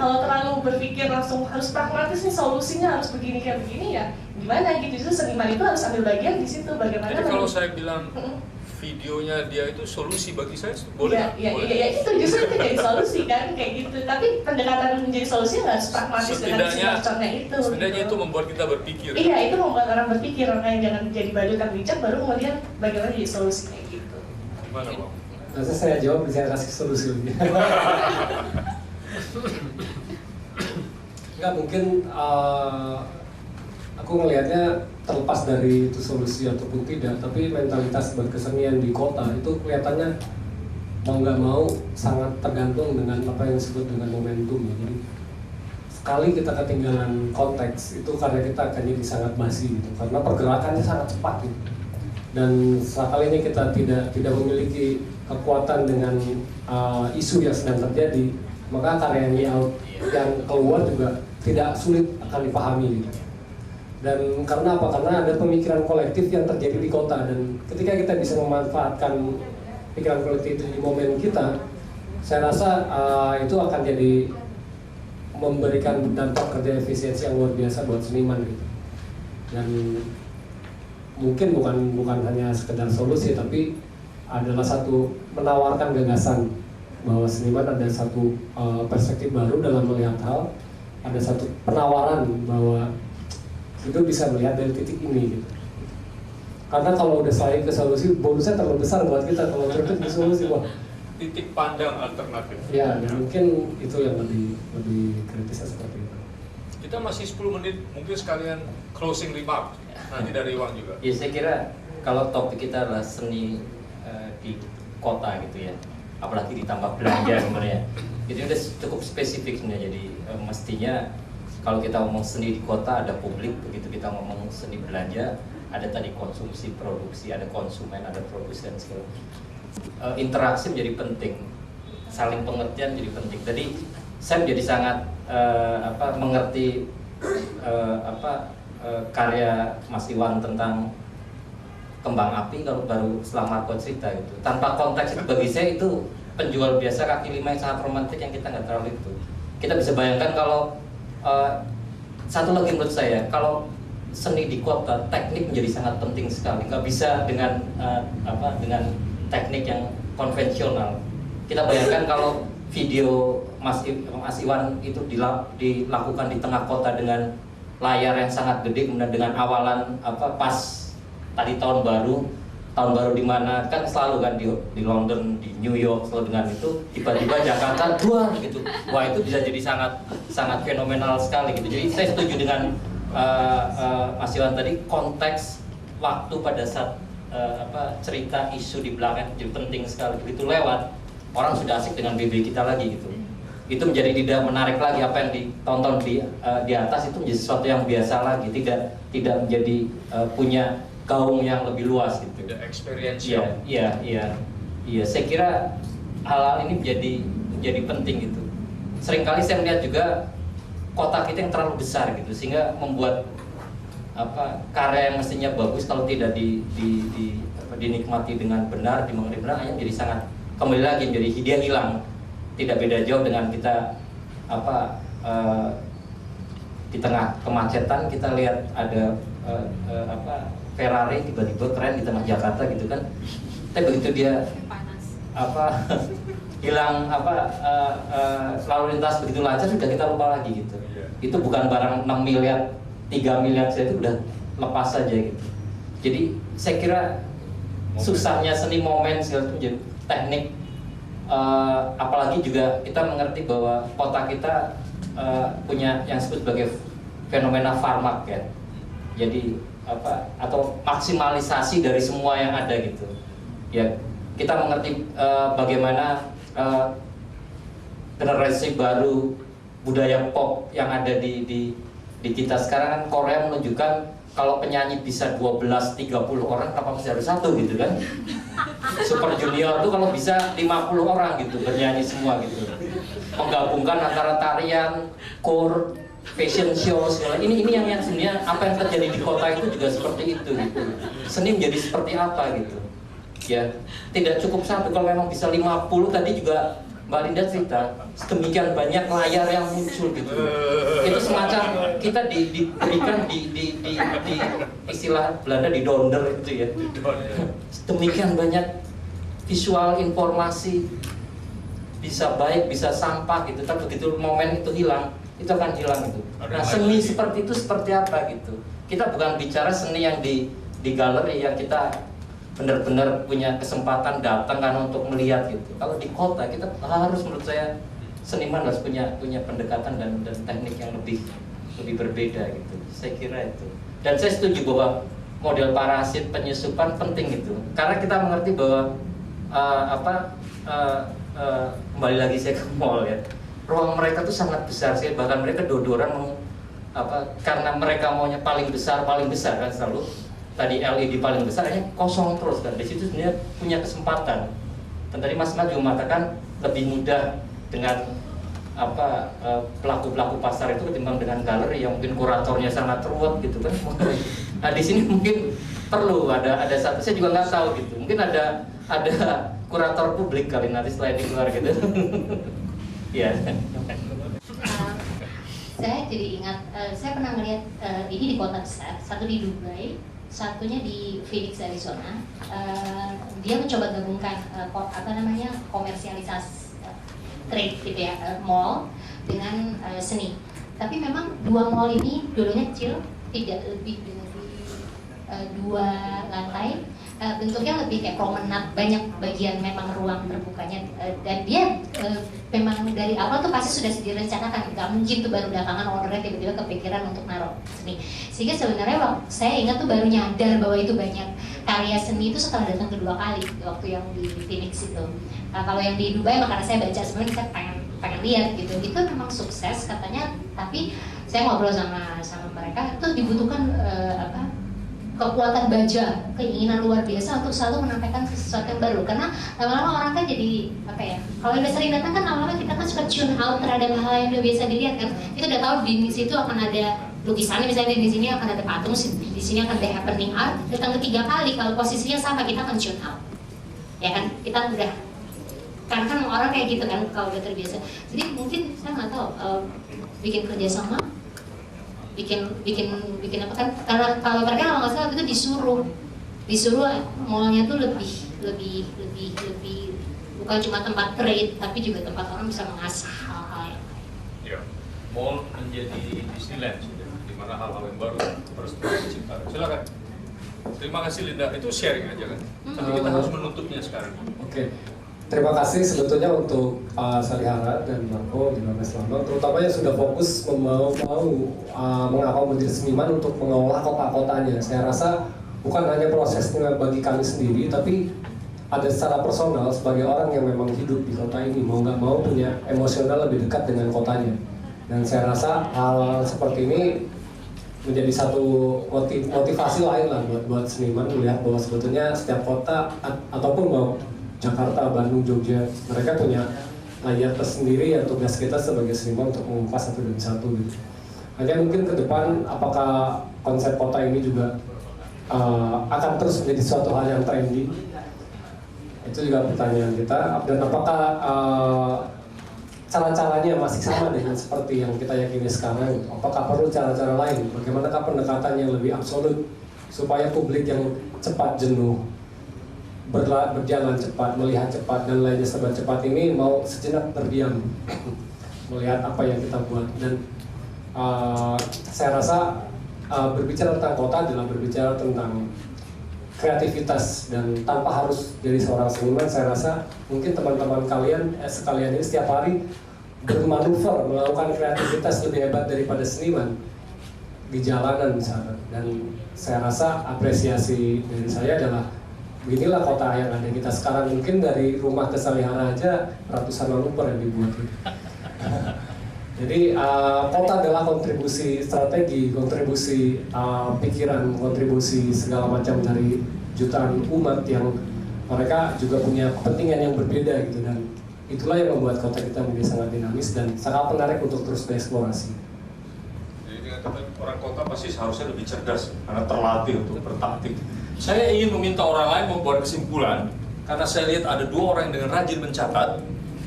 kalau terlalu berpikir langsung harus pragmatis nih solusinya harus begini kayak begini ya gimana gitu. Justru seniman itu harus ambil bagian di situ bagaimana. Jadi kalau saya bilang videonya dia itu solusi bagi saya boleh. Iya itu justru itu jadi solusi kan kayak gitu. Tapi pendekatan menjadi solusi nggak harus pragmatis dengan si merconnya itu. Setidaknya itu membuat kita berpikir. Iya itu membuat orang berpikir, makanya jangan jadi badut yang bijak baru kemudian bagaimana jadi solusi kayak gitu. Gimana Bang? Nanti saya jawab, saya kasih solusi lebih. Enggak mungkin aku ngelihatnya terlepas dari itu solusi ataupun tidak, tapi mentalitas berkesenian di kota itu kelihatannya mau nggak mau sangat tergantung dengan apa yang disebut dengan momentum. Jadi sekali kita ketinggalan konteks itu karya kita akan jadi sangat basi gitu, karena pergerakannya sangat cepat gitu. Dan sekalinya kita tidak memiliki kekuatan dengan isu yang sedang terjadi, maka karya yang keluar juga tidak sulit akan dipahami gitu. Dan karena apa? Karena ada pemikiran kolektif yang terjadi di kota, dan ketika kita bisa memanfaatkan pikiran kolektif itu di momen kita, saya rasa itu akan jadi memberikan dampak kerja efisiensi yang luar biasa buat seniman gitu. Dan mungkin bukan hanya sekedar solusi, tapi adalah satu menawarkan gagasan bahwa seniman ada satu perspektif baru dalam melihat hal, ada satu penawaran bahwa itu bisa melihat dari titik ini gitu. Karena kalau udah saya ke solusi, bonusnya terlalu besar buat kita kalau berpikir di solusi, wah. Titik pandang alternatif. Ya, mungkin itu yang lebih kritisnya seperti itu. Kita masih 10 menit, mungkin sekalian closing remark nanti dari Iwan juga. Ya saya kira kalau topik kita adalah seni di kota gitu ya, apalagi ditambah belanja sebenarnya, itu udah cukup spesifik sebenarnya. Jadi mestinya kalau kita ngomong seni di kota ada publik, begitu kita ngomong seni belanja ada tadi konsumsi, produksi, ada konsumen, ada produsen segala. Interaksi menjadi penting, saling pengertian jadi penting. Jadi saya menjadi sangat mengerti karya Mas Iwan tentang kembang api kalau baru setelah Marco cerita gitu. Tanpa konteks itu bagi saya itu penjual biasa kaki lima yang sangat romantis yang kita nggak terlalu itu. Kita bisa bayangkan kalau satu lagi menurut saya, kalau seni di kota teknik menjadi sangat penting sekali. Nggak bisa dengan dengan teknik yang konvensional. kita bayangkan kalau video Mas Iwan itu dilakukan di tengah kota dengan layar yang sangat gede, kemudian dengan awalan pas tadi tahun baru di mana kan selalu kan di London, di New York selalu dengan itu, tiba-tiba Jakarta duar gitu. Wah, itu bisa jadi sangat fenomenal sekali gitu. Jadi saya setuju dengan Mas Iwan tadi, konteks waktu pada saat cerita isu di belakang jadi penting sekali. Begitu lewat, orang sudah asik dengan BB kita lagi gitu. Itu menjadi tidak menarik lagi, apa yang ditonton di atas itu menjadi sesuatu yang biasa lagi, tidak menjadi punya gaung yang lebih luas gitu. Tidak experiential. Iya. Saya kira hal-hal ini menjadi penting gitu. Seringkali saya melihat juga kota kita yang terlalu besar gitu, sehingga membuat karya yang mestinya bagus kalau tidak dinikmati dengan benar, dimengerti benar, hanya jadi sangat kembali lagi menjadi dia hilang. Tidak beda jauh dengan kita di tengah kemacetan kita lihat ada Ferrari tiba-tiba keren di tengah Jakarta gitu kan. Tapi begitu dia hilang lalu lintas begitu lancar, sudah kita lupa lagi gitu. Itu bukan barang 6 miliar, 3 miliar saja itu udah lepas saja gitu. Jadi saya kira susahnya seni momen segala itu menjadi teknik, apalagi juga kita mengerti bahwa kota kita punya yang disebut sebagai fenomena farmak ya. Jadi atau maksimalisasi dari semua yang ada gitu. Ya, kita mengerti bagaimana generasi baru budaya pop yang ada di kita sekarang kan. Korea menunjukkan kalau penyanyi bisa 12-30 orang, kenapa masih harus satu gitu kan? Super Junior tuh kalau bisa 50 orang gitu bernyanyi semua gitu, menggabungkan antara tarian, core, fashion show segala. Ini yang sebenarnya apa yang terjadi di kota itu juga seperti itu gitu. Seni menjadi seperti apa gitu. Ya, tidak cukup satu, kalau memang bisa 50 tadi juga Mbak Linda cerita, sedemikian banyak layar yang muncul gitu. Itu semacam kita diberikan di istilah Belanda di donder itu ya. Sedemikian banyak visual informasi, bisa baik, bisa sampah gitu. Tapi begitu momen itu hilang, itu akan hilang itu. Nah, seni seperti itu seperti apa gitu. Kita bukan bicara seni yang di galeri yang kita benar-benar punya kesempatan datang kan untuk melihat gitu. Kalau di kota kita harus, menurut saya seniman harus punya pendekatan dan teknik yang lebih berbeda gitu. Saya kira itu. Dan saya setuju bahwa model parasit penyusupan penting gitu. Karena kita mengerti bahwa kembali lagi saya ke mall ya. Ruang mereka tuh sangat besar sih, bahkan mereka dodoran karena mereka maunya paling besar kan selalu. Tadi LED paling besar, hanya kosong terus kan. Di situ sebenarnya punya kesempatan. Dan tadi Mas Mat juga mengatakan lebih mudah dengan pelaku pasar itu ketimbang dengan galeri yang mungkin kuratornya sangat ruwet gitu kan. Nah di sini mungkin perlu ada satu, saya juga nggak tahu gitu. Mungkin ada kurator publik kali nanti setelah ini keluar gitu. Ya. Saya jadi ingat, saya pernah melihat ini di kota besar, satu di Dubai, satunya di Phoenix, Arizona. Dia mencoba gabungkan komersialisasi trade gitu ya, mall dengan seni. Tapi memang dua mall ini dulunya kecil, tidak lebih dari 2 lantai. Bentuknya lebih kayak promenade, banyak bagian memang ruang terbukanya, dan dia memang dari awal tuh pasti sudah direncanakan, nggak mungkin tuh baru belakangan ownernya tiba-tiba kepikiran untuk naruh seni. Sehingga sebenarnya saya ingat tuh baru nyadar bahwa itu banyak karya seni itu setelah datang kedua kali waktu yang di Phoenix itu. Nah, kalau yang di Dubai, karena saya baca sebenarnya saya pengen lihat gitu, itu memang sukses katanya. Tapi saya ngobrol sama mereka, itu dibutuhkan kekuatan baja, keinginan luar biasa untuk selalu menampilkan sesuatu yang baru. Karena lama-lama orang kan jadi kalau udah sering datang kan lama-lama kita kan suka tune out terhadap hal yang udah biasa dilihat kan. Kita udah tahu di situ akan ada lukisannya, misalnya di sini akan ada patung, di sini akan ada happening art. Datang ketiga kali kalau posisinya sama kita akan tune out, ya kan? Kita udah, karena kan orang kayak gitu kan kalau udah terbiasa. Jadi mungkin saya nggak tahu bikin kerjasama. bikin apa kan, karena kalau mereka kalau nggak salah itu disuruh mallnya tuh lebih bukan cuma tempat trade, tapi juga tempat orang bisa mengasah hal-hal yang lain. Ya, mall menjadi Disneyland sudah, di mana hal-hal yang baru harus diciptakan. Silakan. Terima kasih Linda, itu sharing aja kan. Tapi kita harus menutupnya sekarang. Oke. Terima kasih sebetulnya untuk Salihara dan Marco di Mas Lambang, terutama yang sudah fokus mau mengakomodir seniman untuk mengolah kota-kotanya. Saya rasa bukan hanya prosesnya bagi kami sendiri, tapi ada secara personal sebagai orang yang memang hidup di kota ini, mau nggak mau punya emosional lebih dekat dengan kotanya. Dan saya rasa hal seperti ini menjadi satu motivasi lain lah buat seniman melihat bahwa sebetulnya setiap kota ataupun mau Jakarta, Bandung, Jogja, mereka punya layar tersendiri yang tugas kita sebagai seniman untuk mengupas satu demi satu gitu. Hanya mungkin ke depan apakah konsep kota ini juga akan terus menjadi suatu hal yang trendy? Itu juga pertanyaan kita. Dan apakah cara-caranya masih sama dengan seperti yang kita yakini sekarang? Apakah perlu cara-cara lain? Bagaimanakah pendekatan yang lebih absolut supaya publik yang cepat jenuh, berjalan cepat, melihat cepat, dan lainnya serba cepat ini mau sejenak terdiam melihat apa yang kita buat. Dan saya rasa berbicara tentang kota adalah berbicara tentang kreativitas, dan tanpa harus jadi seorang seniman, saya rasa mungkin teman-teman kalian sekalian ini setiap hari bermanuver melakukan kreativitas lebih hebat daripada seniman di jalanan misalnya. Dan saya rasa apresiasi dari saya adalah beginilah kota yang ada kita sekarang. Mungkin dari rumah ke Salihara aja ratusan manuver yang dibuat. Jadi kota adalah kontribusi strategi, kontribusi pikiran, kontribusi segala macam dari jutaan umat yang mereka juga punya kepentingan yang berbeda gitu, dan itulah yang membuat kota kita menjadi sangat dinamis dan sangat menarik untuk terus bereksplorasi. Jadi dengan kata orang kota pasti seharusnya lebih cerdas karena terlatih untuk bertaktik. Saya ingin meminta orang lain membuat kesimpulan karena saya lihat ada 2 orang yang dengan rajin mencatat.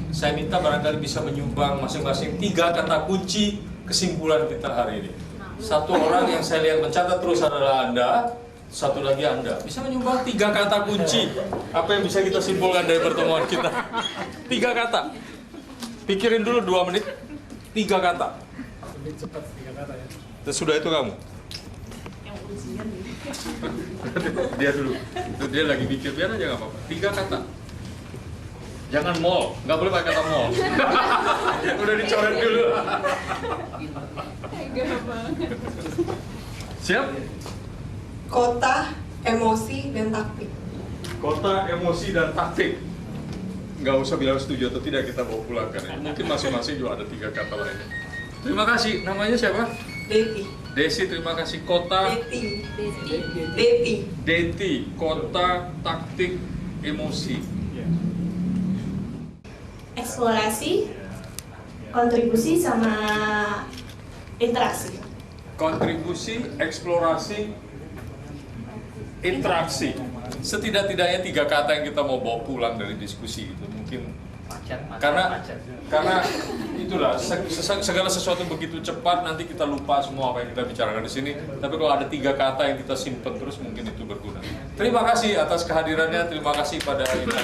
Saya minta barangkali bisa menyumbang masing-masing 3 kata kunci kesimpulan kita hari ini. 1 orang yang saya lihat mencatat terus adalah Anda, 1 lagi Anda. Bisa menyumbang 3 kata kunci. Apa yang bisa kita simpulkan dari pertemuan kita? 3 kata. Pikirin dulu 2 menit. 3 kata. Lebih cepat 3 kata ya. Dan sudah itu kamu. Dia dulu. Dia lagi mikir, biar aja nggak apa-apa. 3 kata. Jangan mall, nggak boleh pakai kata mall. Udah dicoret dulu. Siap? Kota, emosi, dan taktik. Kota, emosi, dan taktik. Nggak usah bilang setuju atau tidak, kita bawa pulangkan ya. Mungkin masing-masing juga ada 3 kata lainnya. Terima kasih. Namanya siapa? Deti. Desi, terima kasih. Kota. Deti. Kota, taktik, emosi. Eksplorasi, kontribusi, sama interaksi. Kontribusi, eksplorasi, interaksi. Setidak-tidaknya 3 kata yang kita mau bawa pulang dari diskusi itu mungkin karena itulah segala sesuatu begitu cepat nanti kita lupa semua apa yang kita bicarakan di sini. Tapi kalau ada 3 kata yang kita simpen terus mungkin itu berguna. Terima kasih atas kehadirannya. Terima kasih pada Indah.